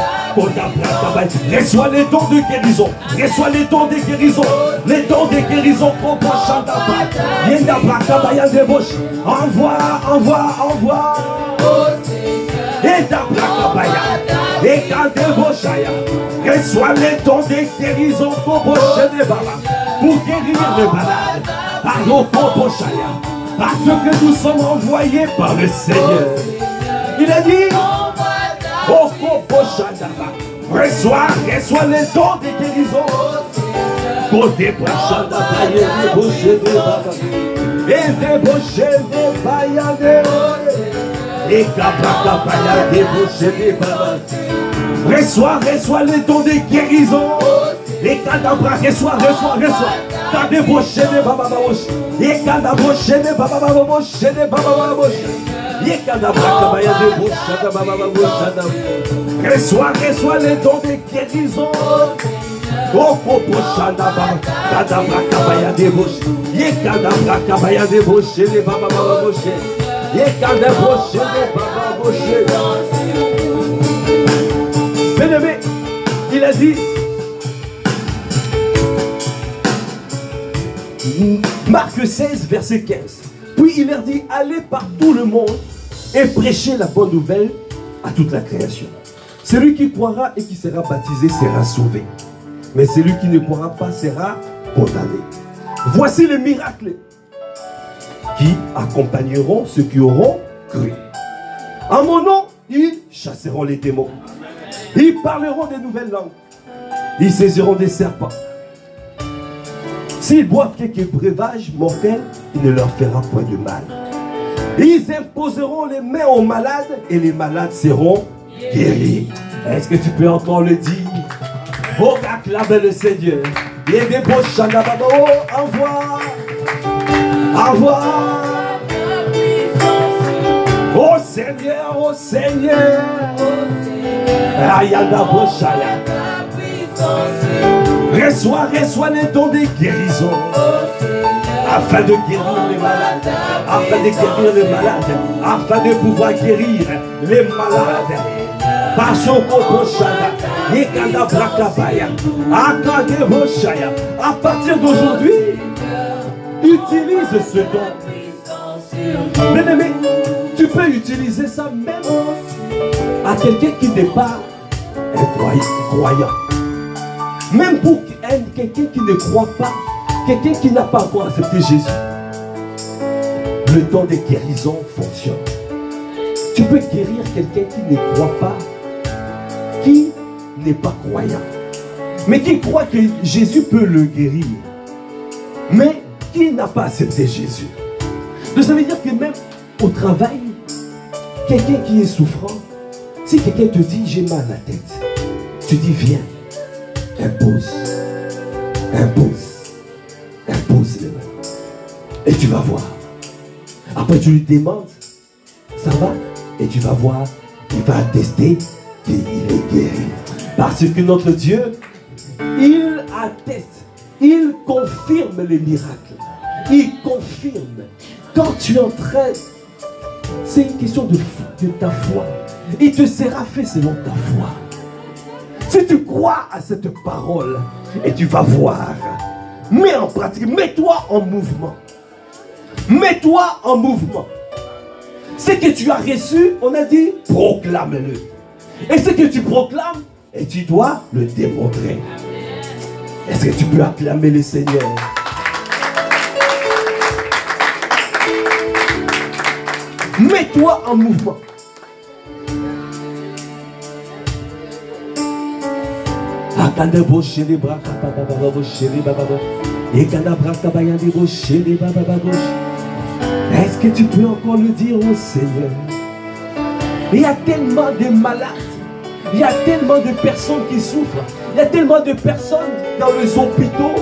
Reçois les dons de guérison. Reçois les dons de guérison. Les dons de guérison. Envoie, envoie, envoie. Et ta plaque et quand reçois les dons de guérison pour guérir les malades. Par nos parce que nous sommes envoyés par le Seigneur. Il a dit reçois les dons de guérison. Côté et débaucher des baïades. Et reçois les dons de guérison. Et cadabra, reçois. T'as débauché des babababosh. Et cadabroché des babababosh. Et cadabra, kabaya de reçois les dons de guérison. Cadabra, kabaya de bosh. Et cadabra, kabaya de bosh. Les babababosh. Bien-aimé, il a dit, Marc 16, verset 15. Puis il leur dit, allez par tout le monde et prêchez la bonne nouvelle à toute la création. Celui qui croira et qui sera baptisé sera sauvé. Mais celui qui ne croira pas sera condamné. Voici les miracles qui accompagneront ceux qui auront cru. En mon nom, ils chasseront les démons. Ils parleront des nouvelles langues. Ils saisiront des serpents. S'ils boivent quelques breuvages mortels, il ne leur fera point de mal. Ils imposeront les mains aux malades et les malades seront guéris. Est-ce que tu peux encore le dire? Oh, acclame le Seigneur. Il y a des beaux chants là-bas. Oh, envoie. Envoie. Oh Seigneur, oh Seigneur. Ayanda Boshaya. Reçois les dons de guérison. Afin de guérir les malades. Afin de guérir les malades. Afin de pouvoir guérir les malades. Parce à partir d'aujourd'hui, utilise ce don. Bien-aimé, tu peux utiliser ça même à quelqu'un qui n'est pas un croyant. Même pour quelqu'un qui ne croit pas, quelqu'un qui n'a pas encore accepté Jésus. Le don de guérison fonctionne. Tu peux guérir quelqu'un qui ne croit pas, qui n'est pas croyant, mais qui croit que Jésus peut le guérir. mais qui n'a pas accepté Jésus. Donc ça veut dire que même au travail, quelqu'un qui est souffrant, si quelqu'un te dit j'ai mal à la tête, tu dis viens, impose les mains. Et tu vas voir. Après tu lui demandes, ça va? Et tu vas voir, il va attester qu'il est guéri. Parce que notre Dieu, il atteste, il confirme les miracles. Il confirme. Quand tu es en train, c'est une question de ta foi. Il te sera fait selon ta foi. Si tu crois à cette parole, et tu vas voir, mets en pratique, mets-toi en mouvement. Mets-toi en mouvement. Ce que tu as reçu, on a dit, proclame-le. Et ce que tu proclames, et tu dois le démontrer. Est-ce que tu peux acclamer le Seigneur? Mets-toi en mouvement. Est-ce que tu peux encore le dire au Seigneur? Il y a tellement de malades, il y a tellement de personnes qui souffrent, il y a tellement de personnes dans les hôpitaux.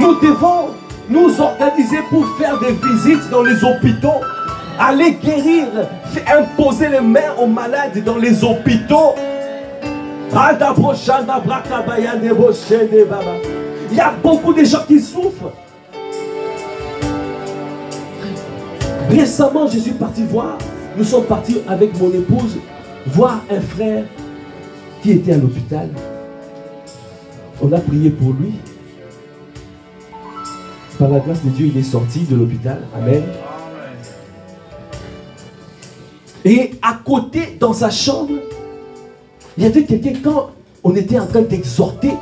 Nous devons nous organiser pour faire des visites dans les hôpitaux, aller guérir, imposer les mains aux malades dans les hôpitaux. Il y a beaucoup de gens qui souffrent. Récemment, je suis parti voir, nous sommes partis avec mon épouse voir un frère qui était à l'hôpital. On a prié pour lui. Par la grâce de Dieu, il est sorti de l'hôpital. Amen. Et à côté, dans sa chambre, il y avait quelqu'un, quand on était en train d'exhorter,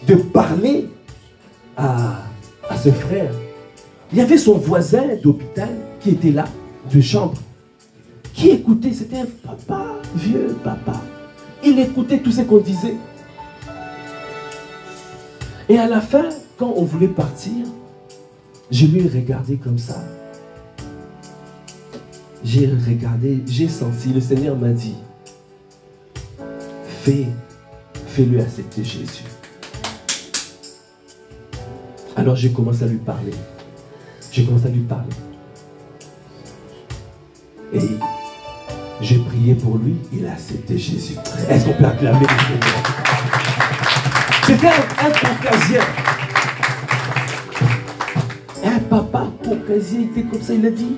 de parler à ce frère, il y avait son voisin d'hôpital qui était là, de chambre, qui écoutait. C'était un papa, vieux papa. Il écoutait tout ce qu'on disait. Et à la fin, quand on voulait partir, je lui ai regardé comme ça. J'ai regardé, j'ai senti, le Seigneur m'a dit, fais-le accepter Jésus. Alors j'ai commencé à lui parler. J'ai commencé à lui parler. Et j'ai prié pour lui, il a accepté Jésus. Est-ce qu'on peut acclamer le Seigneur? C'était un caucasien. Un papa caucasien, il était comme ça, il a dit,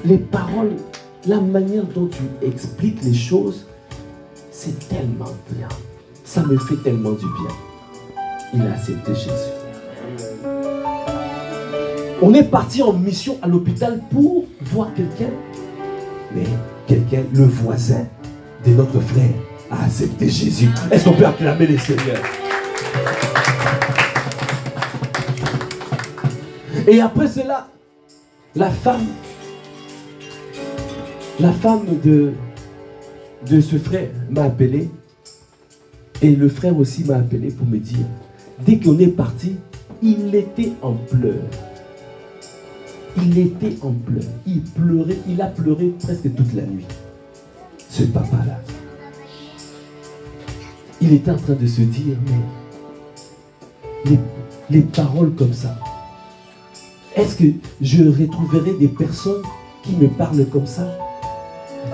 les paroles, la manière dont tu expliques les choses, c'est tellement bien. Ça me fait tellement du bien. Il a accepté Jésus. On est parti en mission à l'hôpital pour voir quelqu'un. Mais quelqu'un, le voisin de notre frère, a accepté Jésus. Est-ce qu'on peut acclamer le Seigneur? Et après cela, la femme de ce frère m'a appelé. Et le frère aussi m'a appelé pour me dire, dès qu'on est parti, il était en pleurs. Il était en pleurs. Il pleurait, il a pleuré presque toute la nuit. Ce papa-là. Il était en train de se dire, mais les paroles comme ça, est-ce que je retrouverai des personnes qui me parlent comme ça?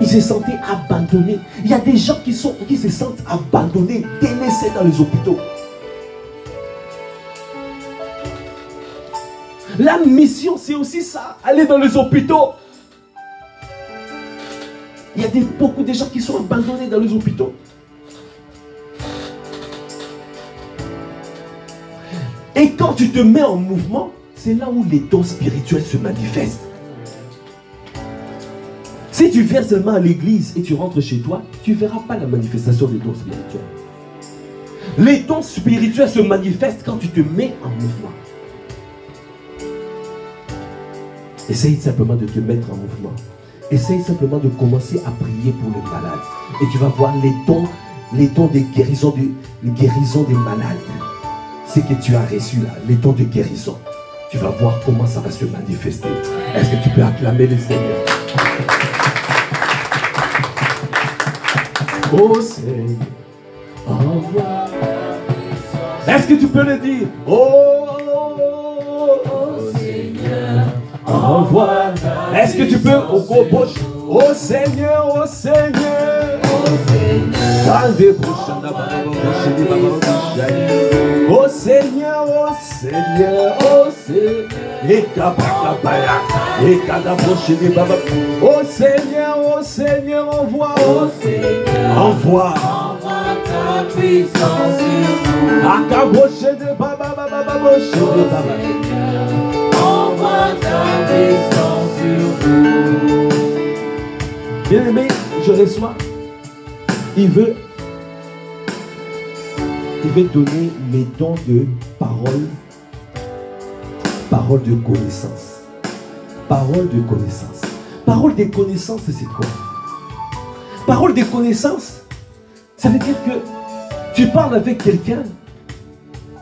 Il se sentait abandonné. Il y a des gens qui se sentent abandonnés, délaissés dans les hôpitaux. La mission, c'est aussi ça, aller dans les hôpitaux. Il y a beaucoup de gens qui sont abandonnés dans les hôpitaux. Et quand tu te mets en mouvement, c'est là où les dons spirituels se manifestent. Si tu viens seulement à l'église et tu rentres chez toi, tu ne verras pas la manifestation des dons spirituels. Les dons spirituels se manifestent quand tu te mets en mouvement. Essaye simplement de te mettre en mouvement. Essaye simplement de commencer à prier pour les malades. Et tu vas voir les dons des guérisons des malades. c'est que tu as reçu là, les dons de guérison. Tu vas voir comment ça va se manifester. Est-ce que tu peux acclamer le Seigneur? Oh Seigneur, envoie. Est-ce que tu peux le dire? Oh Seigneur, envoie. Est-ce que tu peux au bouche? Oh Seigneur, oh Seigneur, oh Seigneur. Oh Seigneur, oh Seigneur, oh Seigneur. Oh Seigneur, oh Seigneur, envoie, oh Seigneur, envoie ta puissance sur nous. Envoie ta puissance sur nous. Bien-aimé, je reçois. Il veut donner mes dons de parole, parole de connaissance. Parole de connaissance. Parole de connaissance, c'est quoi? Parole de connaissance, ça veut dire que tu parles avec quelqu'un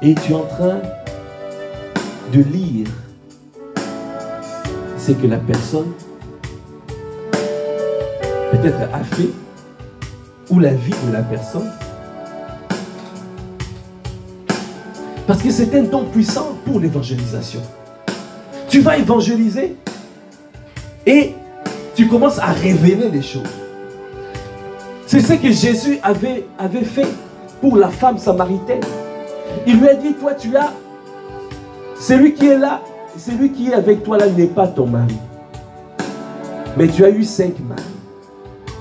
et tu es en train de lire ce que la personne peut-être a fait ou la vie de la personne. Parce que c'est un don puissant pour l'évangélisation. Tu vas évangéliser et tu commences à révéler les choses. C'est ce que Jésus avait fait pour la femme samaritaine. Il lui a dit, toi tu as, celui qui est là, celui qui est avec toi là n'est pas ton mari. Mais tu as eu 5 maris.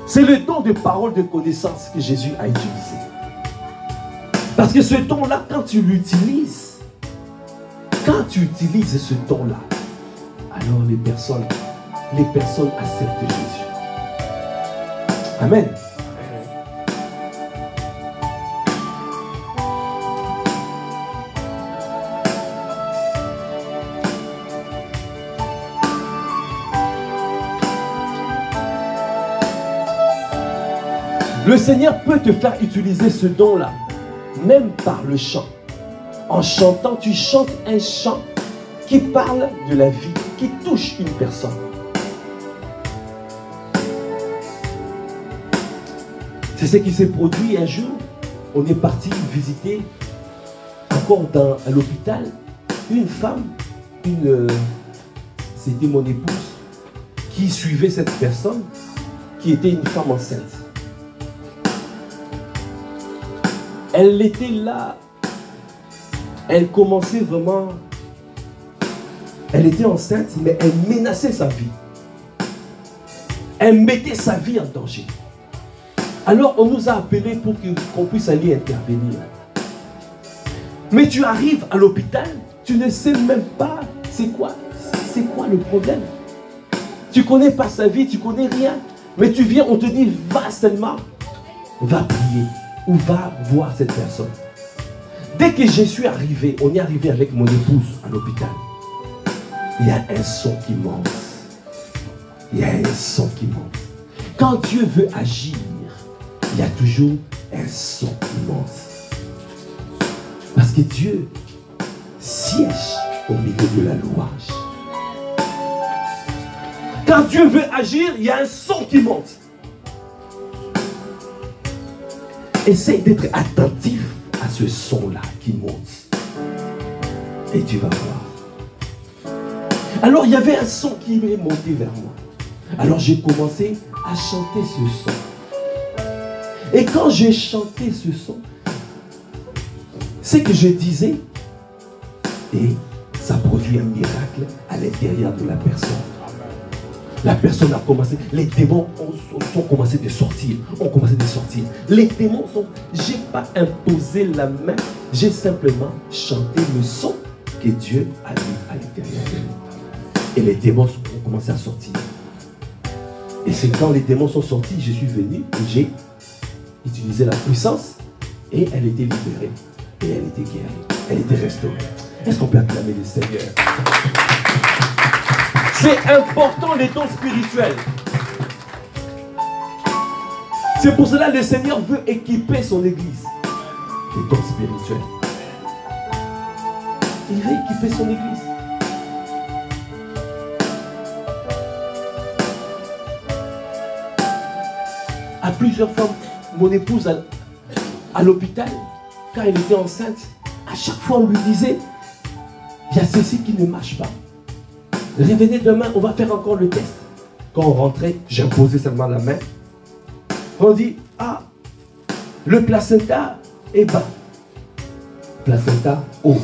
C'est le don de parole de connaissance que Jésus a utilisé. Parce que ce don-là, quand tu l'utilises, ce don-là, alors les personnes acceptent Jésus. Amen. Le Seigneur peut te faire utiliser ce don-là, même par le chant. En chantant, tu chantes un chant qui parle de la vie, qui touche une personne. C'est ce qui s'est produit un jour. On est parti visiter, encore à l'hôpital, une femme, c'était mon épouse, qui suivait cette personne, qui était une femme enceinte. Elle était là, elle commençait vraiment, elle était enceinte, mais elle menaçait sa vie. Elle mettait sa vie en danger. Alors on nous a appelés pour qu'on puisse aller intervenir. Mais tu arrives à l'hôpital, tu ne sais même pas c'est quoi le problème. Tu ne connais pas sa vie, tu ne connais rien. Mais tu viens, on te dit, va seulement, va prier. Ou va voir cette personne. Dès que je suis arrivé, on est arrivé avec mon épouse à l'hôpital. Il y a un son qui monte. Il y a un son qui monte. Quand Dieu veut agir, il y a toujours un son qui monte. Parce que Dieu siège au milieu de la louange. Quand Dieu veut agir, il y a un son qui monte. Essaye d'être attentif à ce son-là qui monte. Et tu vas voir. Alors il y avait un son qui est monté vers moi. Alors j'ai commencé à chanter ce son. Et quand j'ai chanté ce son, c'est que je disais, et ça produit un miracle à l'intérieur de la personne. La personne a commencé, les démons ont commencé de sortir, Les démons sont, je n'ai pas imposé la main, j'ai simplement chanté le son que Dieu a mis à l'intérieur de nous. Et les démons ont commencé à sortir. Et c'est quand les démons sont sortis, je suis venu et j'ai utilisé la puissance et elle était libérée. Et elle était guérie, elle était restaurée. Est-ce qu'on peut acclamer le Seigneur? C'est important les dons spirituels. C'est pour cela que le Seigneur veut équiper son église. Les dons spirituels. il va équiper son église. À plusieurs fois, mon épouse à l'hôpital, quand elle était enceinte, à chaque fois on lui disait, il y a ceci qui ne marche pas. Revenez demain, on va faire encore le test. Quand on rentrait, j'imposais seulement la main. On dit, ah, le placenta est bas. Placenta haut.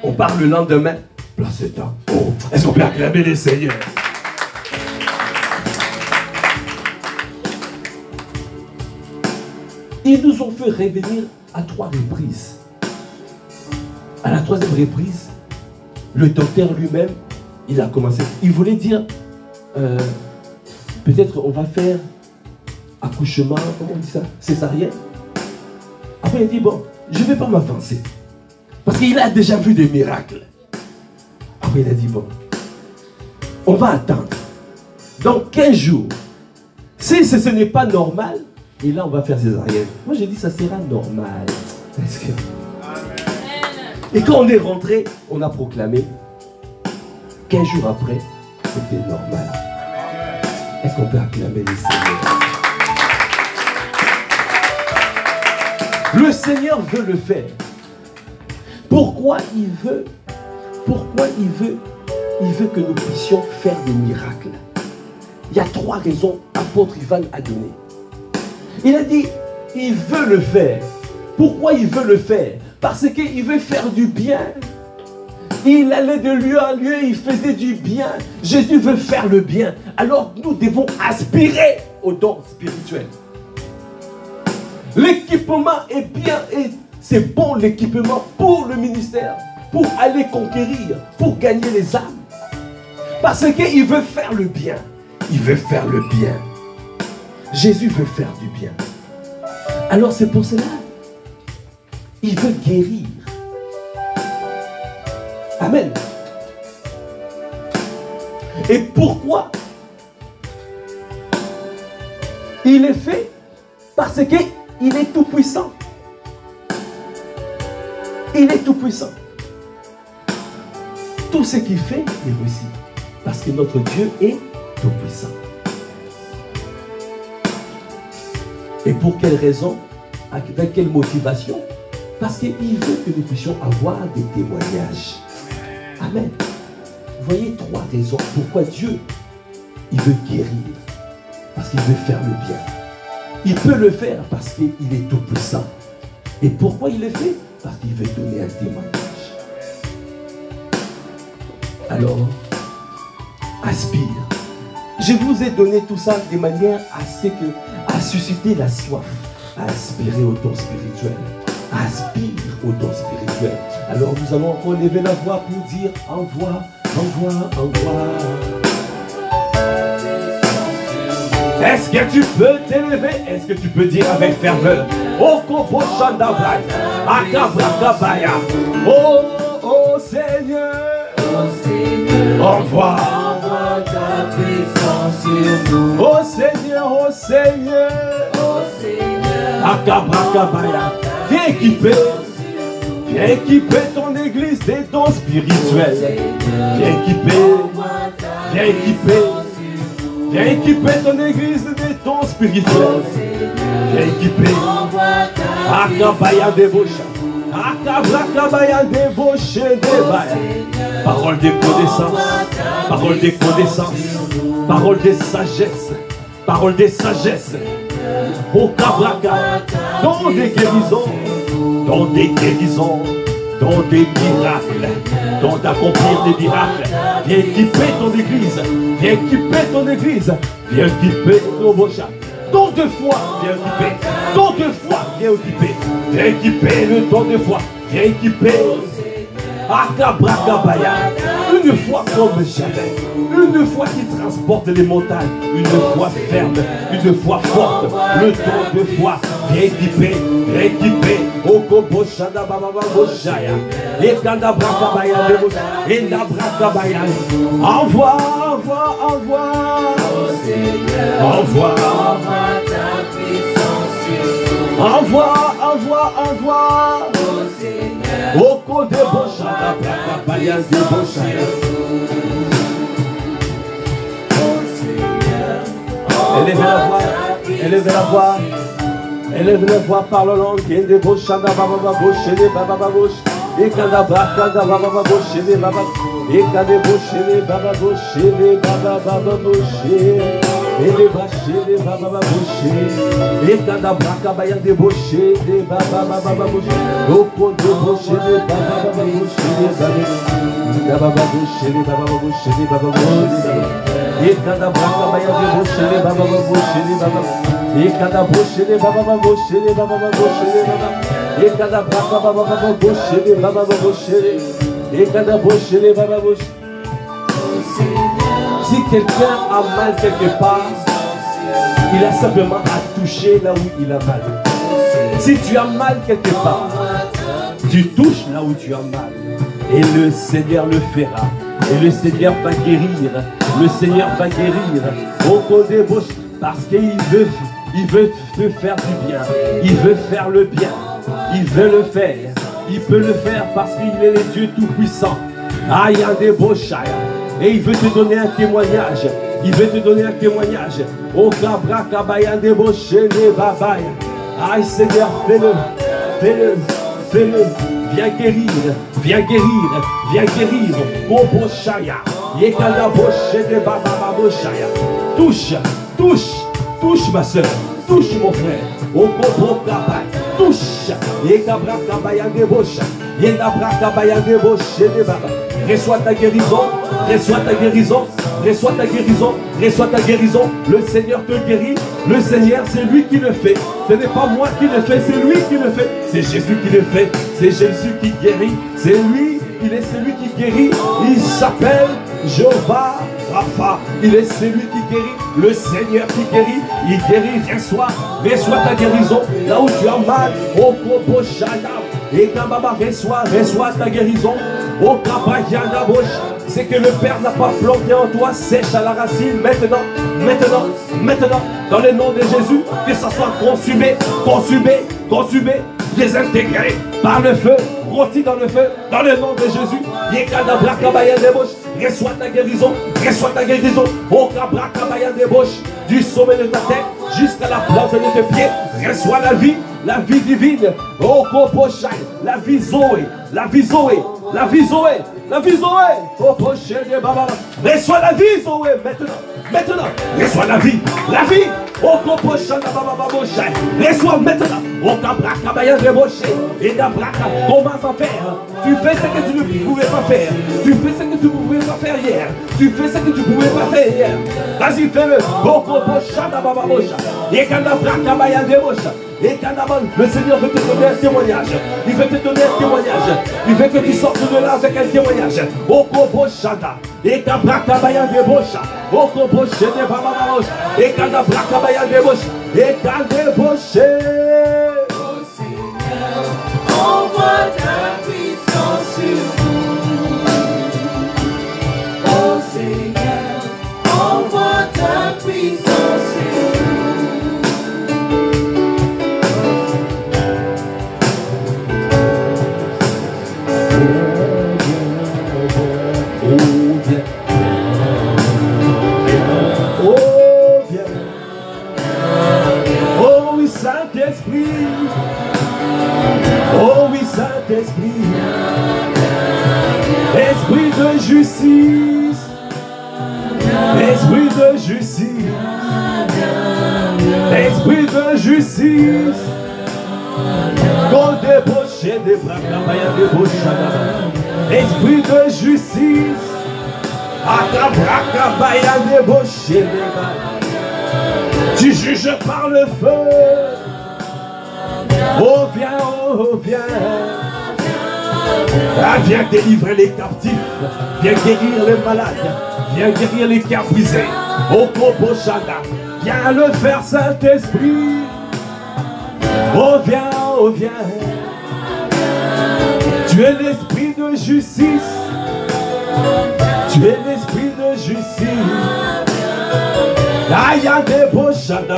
On part le lendemain, placenta haut. Est-ce qu'on peut acclamer les seigneurs? Ils nous ont fait revenir à 3 reprises. À la 3e reprise, le docteur lui-même, il a commencé. Il voulait dire, peut-être on va faire accouchement, comment on dit ça? Césarienne. Après il a dit, bon, je ne vais pas m'avancer. Parce qu'il a déjà vu des miracles. Après il a dit, bon, on va attendre. Dans 15 jours, si ce n'est pas normal, et là on va faire césarienne. Moi j'ai dit, ça sera normal. Est-ce que... Et quand on est rentré, on a proclamé, 15 jours après, c'était normal. Est-ce qu'on peut acclamer les seigneurs? Le Seigneur veut le faire. Pourquoi il veut? Pourquoi il veut? Il veut que nous puissions faire des miracles. Il y a 3 raisons apôtre Ivan a donné. Il a dit, il veut le faire. Pourquoi il veut le faire? Parce qu'il veut faire du bien. Il allait de lieu en lieu, il faisait du bien. Jésus veut faire le bien. Alors nous devons aspirer aux dons spirituels. L'équipement est bien et c'est bon l'équipement pour le ministère, pour aller conquérir, pour gagner les âmes. Parce qu'il veut faire le bien. Il veut faire le bien. Jésus veut faire du bien. Alors c'est pour cela, il veut guérir. Amen. Et pourquoi il est fait? Parce qu'il est tout puissant. Il est tout puissant. Tout ce qu'il fait, il réussit. Parce que notre Dieu est tout puissant. Et pour quelle raison? Avec quelle motivation? Parce qu'il veut que nous puissions avoir des témoignages. Amen. Vous voyez 3 raisons pourquoi Dieu, il veut guérir. Parce qu'il veut faire le bien. Il peut le faire parce qu'il est tout puissant. Et pourquoi il le fait? Parce qu'il veut donner un témoignage. Alors, aspire. Je vous ai donné tout ça de manière à susciter la soif, à aspirer au don spirituel. Aspire au don spirituel. Alors nous allons encore lever la voix pour dire envoie, envoie, envoie. Est-ce que tu peux t'élever? Est-ce que tu peux dire avec ferveur? Oh, Kobo Shandabaya, Akabrakabaya. Oh, oh Seigneur, envoie ta puissance sur nous. Oh Seigneur, oh Seigneur, oh Seigneur, Akabrakabaya. Viens équiper ton église des dons spirituels. Viens équiper ton église des dons spirituels. Viens équiper. Akabaya débaucha. Akabrakabaya débauché débaya. Parole de connaissance. Parole de connaissance. Parole de sagesse. Parole de sagesse. Okabraka. Don des guérisons. Don des guérisons. Don des miracles. Don d'accomplir des miracles. Viens équiper ton église. Viens équiper ton église. Viens équiper ton bocha. Don de foi, viens équiper. Don de foi, viens équiper. Viens équiper le don de foi. Viens équiper. Akabrakabaya. Une foi comme jamais. Une foi qui transporte les montagnes. Une foi ferme. Une foi forte. Le don de foi. Viens équiper. Viens équiper. Okobo Shadababa Boshaya. Et Kandabrakabaya Debosa. Et Nabrakabaya. Envoie, envoie, envoie. Envoie. Envoie, envoie, envoie. Oko de bochada, brakabaya de bochada. Élève la voix, élève la voix. Élève la voix par le langue. Ende bochada, baba bochede, baba boch. Ekada brakada, baba bochede, baba. Ekade bochede, baba bochede, baba bochede. Ele bachede, baba bochede. Ekada brakabaya de bochede, baba bochede. Oko de bochede, baba bochede, baba bochede, baba bochede, baba bochede. Ekada brakabaya de bochede, baba bochede, baba. Ekada bochede, baba bochede, baba bochede, baba. Ekada brakabaya baba bochede, baba bochede. Ekada bochede, baba bochede. Si quelqu'un a mal quelque part, il a simplement à toucher là où il a mal. Si tu as mal quelque part, tu touches là où tu as mal. Et le Seigneur le fera. Et le Seigneur va guérir. Le Seigneur va guérir. Au côté bouche, parce qu'il veut te faire du bien. Il veut faire le bien. Il veut le faire. Il peut le faire parce qu'il est le Dieu Tout-Puissant. Aïe, des bouches. Et il veut te donner un témoignage. Il veut te donner un témoignage. Au cabra cabaya des bouches, des babaya. Aïe Seigneur, fais-le. Fais-le. Fais-le. Viens guérir. Viens guérir. Viens guérir. Au bochaya. Yekanda boche des bababa bochaya. Touche. Touche. Touche ma soeur. Touche mon frère. Au bobo cabaya. Touche. Yekabra cabaya des bouches. Yekabra cabaya des bouches des babas. Reçois ta guérison, reçois ta guérison, reçois ta guérison, reçois ta guérison. Le Seigneur te guérit, le Seigneur c'est lui qui le fait. Ce n'est pas moi qui le fais, c'est lui qui le fait. C'est Jésus qui le fait, c'est Jésus qui guérit. C'est lui, il est celui qui guérit. Il s'appelle Jéhovah Rapha. Il est celui qui guérit, le Seigneur qui guérit. Il guérit, reçois ta guérison. Là où tu as mal, au Kobo Shadam. Et Kababa, reçois ta guérison. Au Kabayana Bosh, c'est que le Père n'a pas planté en toi, sèche à la racine. Maintenant, dans le nom de Jésus, que ça soit consumé, désintégré par le feu, rôti dans le feu, dans le nom de Jésus. Yekadabra Kabaya de Bosh, reçois ta guérison, Au Kabra Kabaya de Bosh, du sommet de ta tête jusqu'à la plante de tes pieds, reçois la vie divine. Oh Koposhai, la vie Zoé. Oh prochain de Baba. Reçois la vie Zoé maintenant. Reçois la vie. Oh Koposhai, Baba Boshai. Reçois maintenant. Oh Kabra Kabaya de Boshai. Et d'Abraka, commence à faire. Tu fais ce que tu ne pouvais pas faire. Tu fais ce que tu ne pouvais pas faire hier. Tu fais ce que tu ne pouvais pas faire hier. Vas-y, fais-le. Oh Koposhai, Baba Boshai. Et Kabra Kabaya de Boshai. Et Kanaman, le Seigneur veut te donner un témoignage. Il veut te donner un témoignage. Il veut que tu sortes de là avec un témoignage. Okobo Shada. Et Kabraka Bayan de Bosha. Okobo Shede Babababosh. Et Kanabraka Bayan de Bosh. Et Kaneboshe. Oh Seigneur, envoie ta puissance sur nous. Oh Seigneur, envoie ta puissance sur nous. Saint-Esprit, Esprit de justice, Esprit de justice, Esprit de justice, Esprit de justice, tu juges par le feu. Oh viens, ah, viens délivrer les captifs, viens guérir les malades, viens guérir les cœurs brisés. Oh Koboshada, viens le faire Saint-Esprit. Oh viens, tu es l'esprit de justice, tu es l'esprit de justice. Ayande Boshada,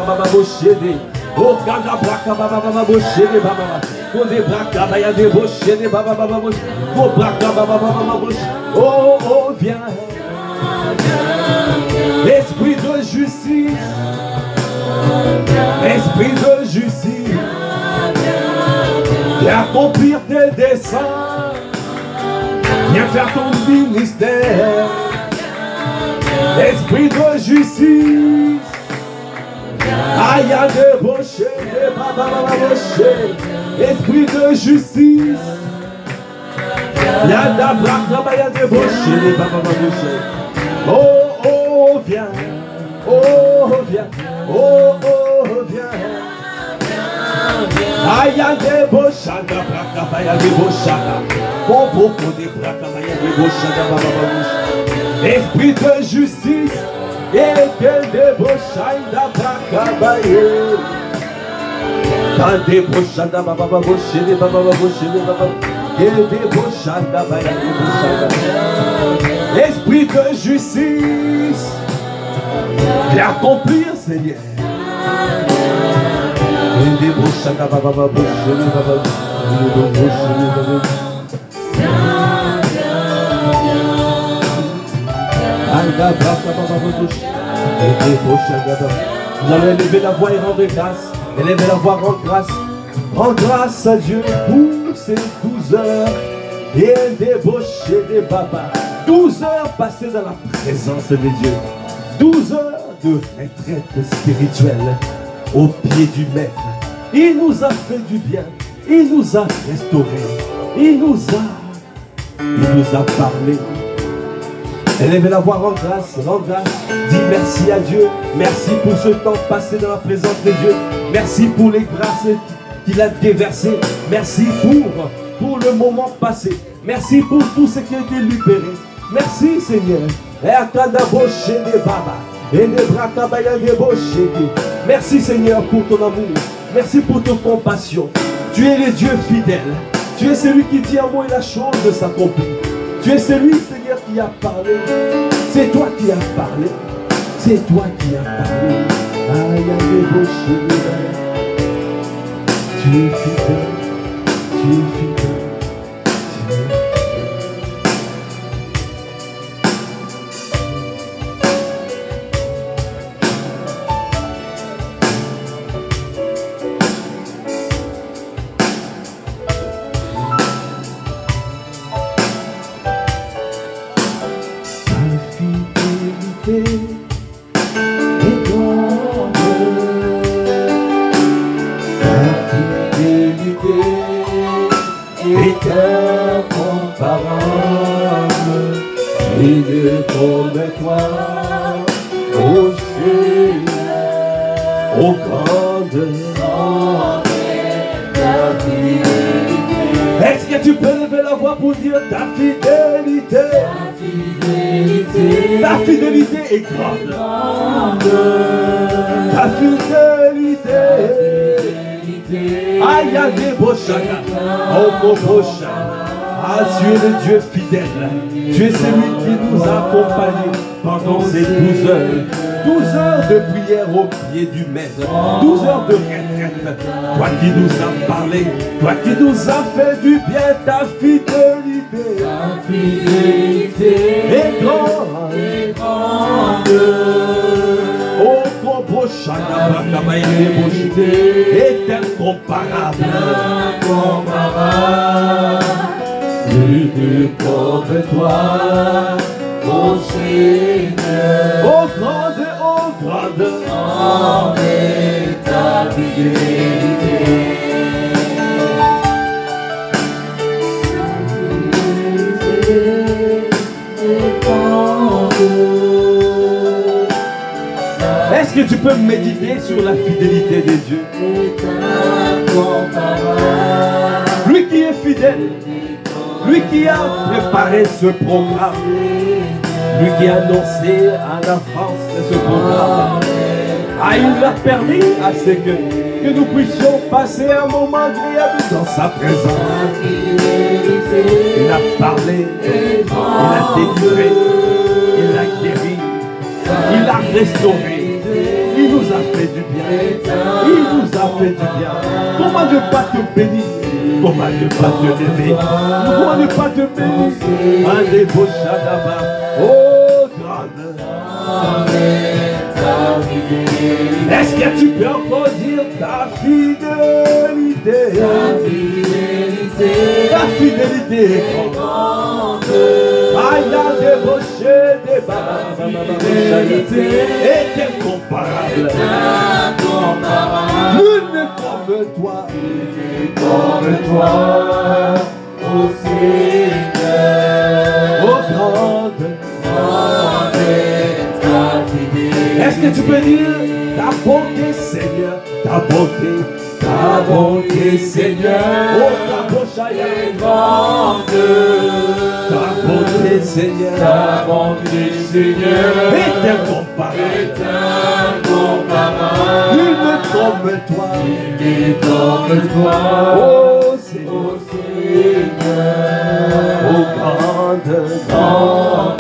Baba Boshede. Oh, Ganda Braka Baba Boshene Baba. Oh, des Braka Baya de Boshene Baba Baba Bosh. Oh, Braka Baba Bosh. Oh, oh, viens. Esprit de justice. Esprit de justice. Viens accomplir tes desseins. Viens faire ton ministère. Esprit de justice. Aya de Boché, de Baba Boché. Esprit de justice. Yada Braka Baya de Boché, de Baba Boché. Oh, oh, viens. Oh, viens. Oh, oh, viens. Aya de Boshanda Braka Baya de Boshanda. Popo de Braka Baya de Boshanda Baba Boché. Esprit de justice. Et que de Boshanda Braka Baya. Quand de Boshanda Baba Boché, de Baba Boché, de Baba. Et de Boshanda Baya de Boshanda. Esprit de justice. Viens accomplir, Seigneur. Et des Boshanda Baba Boché, de Baba. Vous allez élever la voix et rendre grâce. Élevez la voix, rendre grâce. Rends grâce à Dieu pour ces 12 heures. Et débaucher des babas. 12 heures passées dans la présence de Dieu. 12 heures de retraite spirituelle au pied du Maître. Il nous a fait du bien. Il nous a restaurés. Il nous a parlé. Élevez la voix, rends grâce, rends grâce. Dis merci à Dieu. Merci pour ce temps passé dans la présence de Dieu. Merci pour les grâces qu'il a déversées. Merci pour le moment passé. Merci pour tout ce qui a été libéré. Merci Seigneur. Merci Seigneur pour ton amour. Merci pour ton compassion. Tu es le Dieu fidèle. Tu es celui qui dit un mot et la chose s'accomplit. Tu es celui, Seigneur, qui a parlé. C'est toi qui as parlé. C'est toi qui as parlé. Aïe, aïe, tu es fidèle. Tu es fidèle. Est-ce que tu peux lever la voix pour dire ta fidélité? Ta fidélité est grande. Ta fidélité. Aïe, aïe, Boshana. Oh, Boshana. Ah, tu es le Dieu fidèle. Tu es celui qui nous a accompagnés pendant ces 12 heures. 12 heures de prière au pied du Maître. 12 heures de retraite. Toi qui nous as parlé. Toi qui nous as fait du bien. Ta fidélité. Ta fidélité est grande. Oh, ton Boshana, est incomparable. Plus comme toi, mon Seigneur. Oh grande, grande est ta fidélité. Est-ce que tu peux méditer sur la fidélité de Dieu? Lui qui est fidèle. Lui qui a préparé ce programme, lui qui a annoncé à l'avance ce programme, il a permis à ce que nous puissions passer un moment agréable dans sa présence. Il a parlé, il a délivré, il a guéri, il a restauré, il nous a fait du bien, il nous a pas te bénir? Comment ne pas te lever? Comment ne pas te bénir? Un des beaux Shadaba. Oh, grande. Est-ce que tu peux encore dire ta fidélité? Ta fidélité est grande. Aïe, débauché des babas, est incomparable. Nul n'est comme toi, ô Seigneur. Oh grande. Est-ce que tu peux dire ta bonté, Seigneur, ta bonté, Seigneur, oh ta bonté est grande, ta bonté, Seigneur, est incomparable, nul n'est comme toi, oh Seigneur, oh grande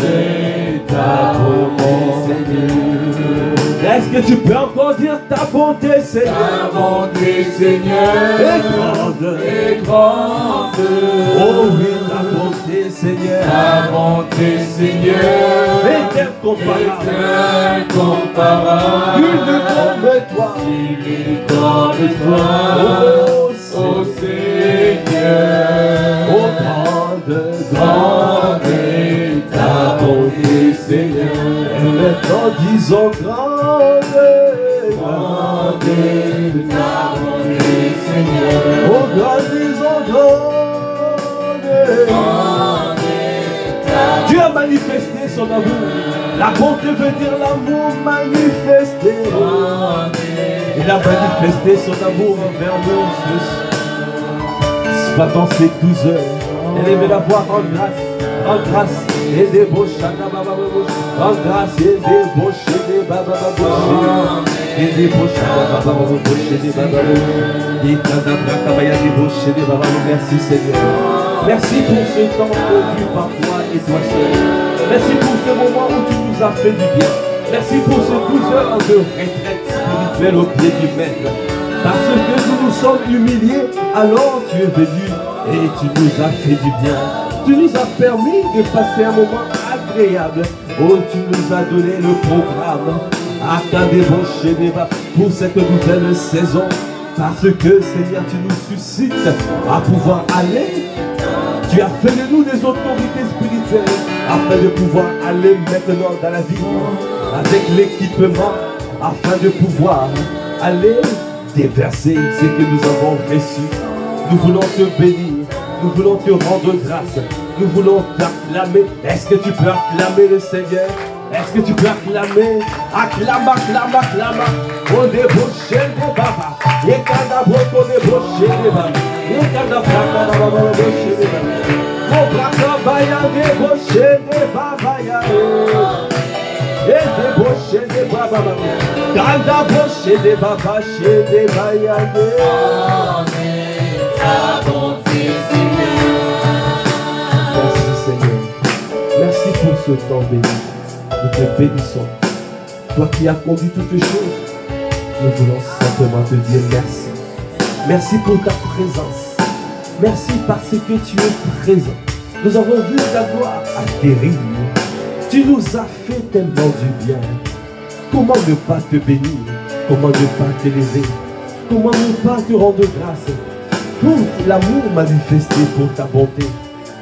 est ta bonté, Seigneur. Est-ce que tu peux encore dire ta bonté, Seigneur? Ta bonté, Seigneur, est grande. Oh oui, ta bonté, Seigneur. Ta bonté, Seigneur, est incomparable. Nul n'est comme toi. Oh Seigneur. Oh grande est ta bonté, Seigneur. Maintenant disons grande est ta bonté, Seigneur. Oh grande, disons grande. Dieu a manifesté son amour. La bonté veut dire l'amour manifesté. Il a manifesté son amour envers nous. Ce matin c'est 12 heures. Élevez la voix en grâce. En grâce et des bouches, en grâce et des bouches, et des babababouches, et des bouches, et des babababouches. Merci Seigneur. Merci pour ce temps conduit par toi et toi seul. Merci pour ce moment où tu nous as fait du bien. Merci pour ces 12 heures de retraite spirituelle au pied du maître. Parce que nous nous sommes humiliés, alors tu es venu et tu nous as fait du bien. Tu nous as permis de passer un moment agréable. Oh, tu nous as donné le programme pour cette nouvelle saison. Parce que, Seigneur, tu nous suscites à pouvoir aller. Tu as fait de nous des autorités spirituelles afin de pouvoir aller maintenant dans la vie avec l'équipement afin de pouvoir aller déverser ce que nous avons reçu. Nous voulons te bénir. Nous voulons te rendre grâce. Nous voulons t'acclamer. Est-ce que tu peux acclamer le Seigneur? Est-ce que tu peux acclamer? Acclame, acclame, acclame. On débauche des babas. Et quand on débauche des babas. Et quand on débauche des babas. On brakabaya débauche des babas. Et débauche des babas. Quand on débauche des babas, chez des babas. Merci Seigneur. Merci pour ce temps béni. Nous te bénissons. Toi qui as conduit toutes choses, nous voulons simplement te dire merci. Merci pour ta présence. Merci parce que tu es présent. Nous avons vu ta gloire atterrir. Tu nous as fait tellement du bien. Comment ne pas te bénir? Comment ne pas t'élever? Comment ne pas te rendre grâce pour l'amour manifesté, pour ta bonté?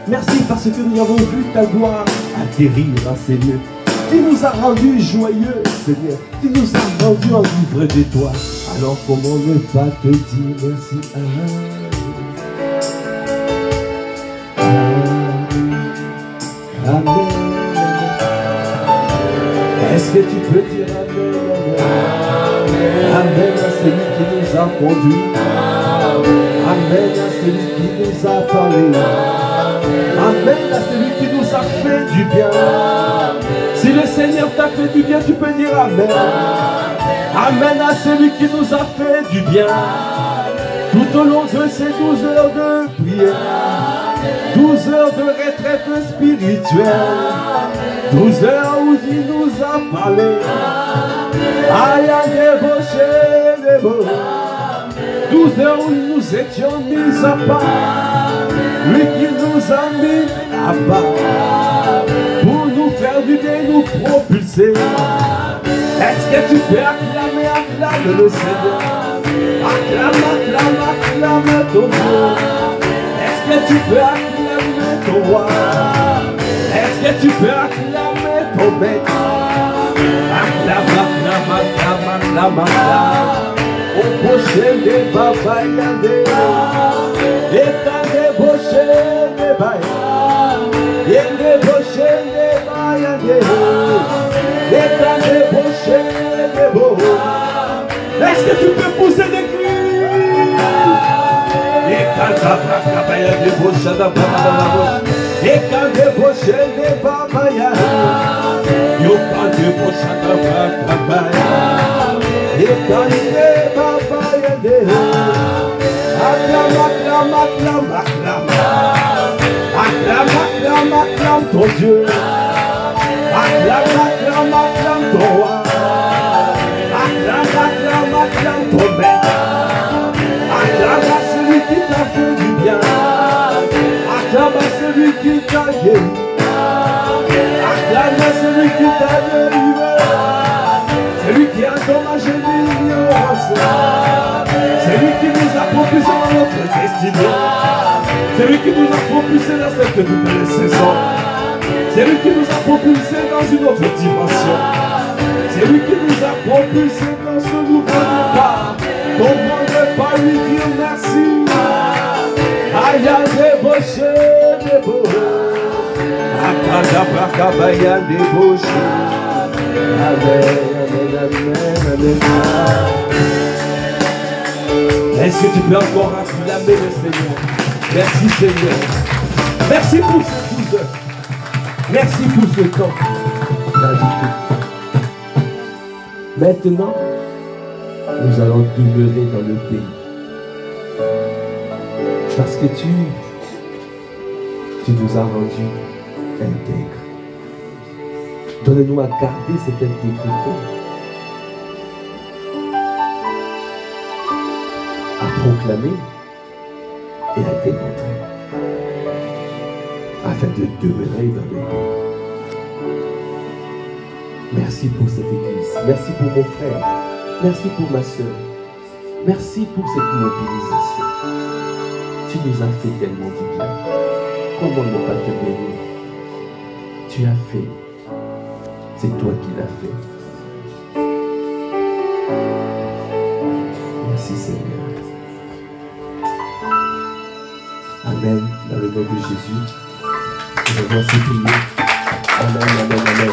Merci parce que nous avons vu ta gloire atterrir, Seigneur. Tu nous as rendus joyeux, Seigneur. Tu nous as rendus enivrés de toi. Alors comment ne pas te dire merci? Amen. Est-ce que tu peux dire Amen? Amen à celui qui nous a conduits. Amen à celui qui nous a parlé. Amen à celui qui nous a fait du bien. Si le Seigneur t'a fait du bien, tu peux dire Amen. Amen à celui qui nous a fait du bien. Tout au long de ces 12 heures de prière, 12 heures de retraite spirituelle, 12 heures où il nous a parlé. Aïe, débauché, débauché. 12 heures où nous étions mis à part. Lui qui nous a mis à part pour nous faire du bien, nous propulser. Est-ce que tu peux acclamer, acclame le Seigneur? Acclame, acclame, acclame ton Dieu. Est-ce que tu peux acclamer ton roi? Est-ce que tu peux acclamer ton maître? Acclame, acclame, acclame, acclame, acclame. Au prochain des babayandés, et t'as débauché des babayandés, et débauché des babayandés, et t'as débauché des beaux. Est-ce que tu peux pousser des cris? Et quand t'as débauché des babayandés, et quand débauché des babayandés, yo quand débauché des babayandés, et quand des babayandés, acclame, acclame, acclame, acclame, acclame, acclame, acclame ton Dieu, acclame, acclame, acclame ton roi, acclame, acclame, acclame ton maître, acclame à celui qui t'a fait du bien, acclame à celui qui t'a guéri, acclame à celui qui t'a délivré, celui qui a endommagé l'ignorance, celui qui nous a propulsé dans notre destinée, celui qui nous a propulsé dans cette nouvelle saison, celui qui nous a propulsé dans une autre dimension, celui qui nous a propulsé dans ce nouveau départ. Comment ne pas lui dire merci? Aïe, débauché, débauché, Akadabrakabaya débauché. Amen, amen, amen, amen. Est-ce que tu peux encore acclamer le Seigneur? Merci Seigneur. Merci pour ces 12 heures. Merci pour ce temps. Maintenant, nous allons demeurer dans le pays. Parce que tu nous as rendus intègres. Donne-nous à garder cette intégrité. À proclamer et à démontrer. Afin de demeurer dans le pays. Merci pour cette église. Merci pour mon frère. Merci pour ma soeur. Merci pour cette mobilisation. Tu nous as fait tellement du bien. Comment ne pas te bénir? Tu as fait. C'est toi qui l'as fait. Merci Seigneur. Amen. Dans le nom de Jésus. Je vois ces prières. Amen, amen, amen.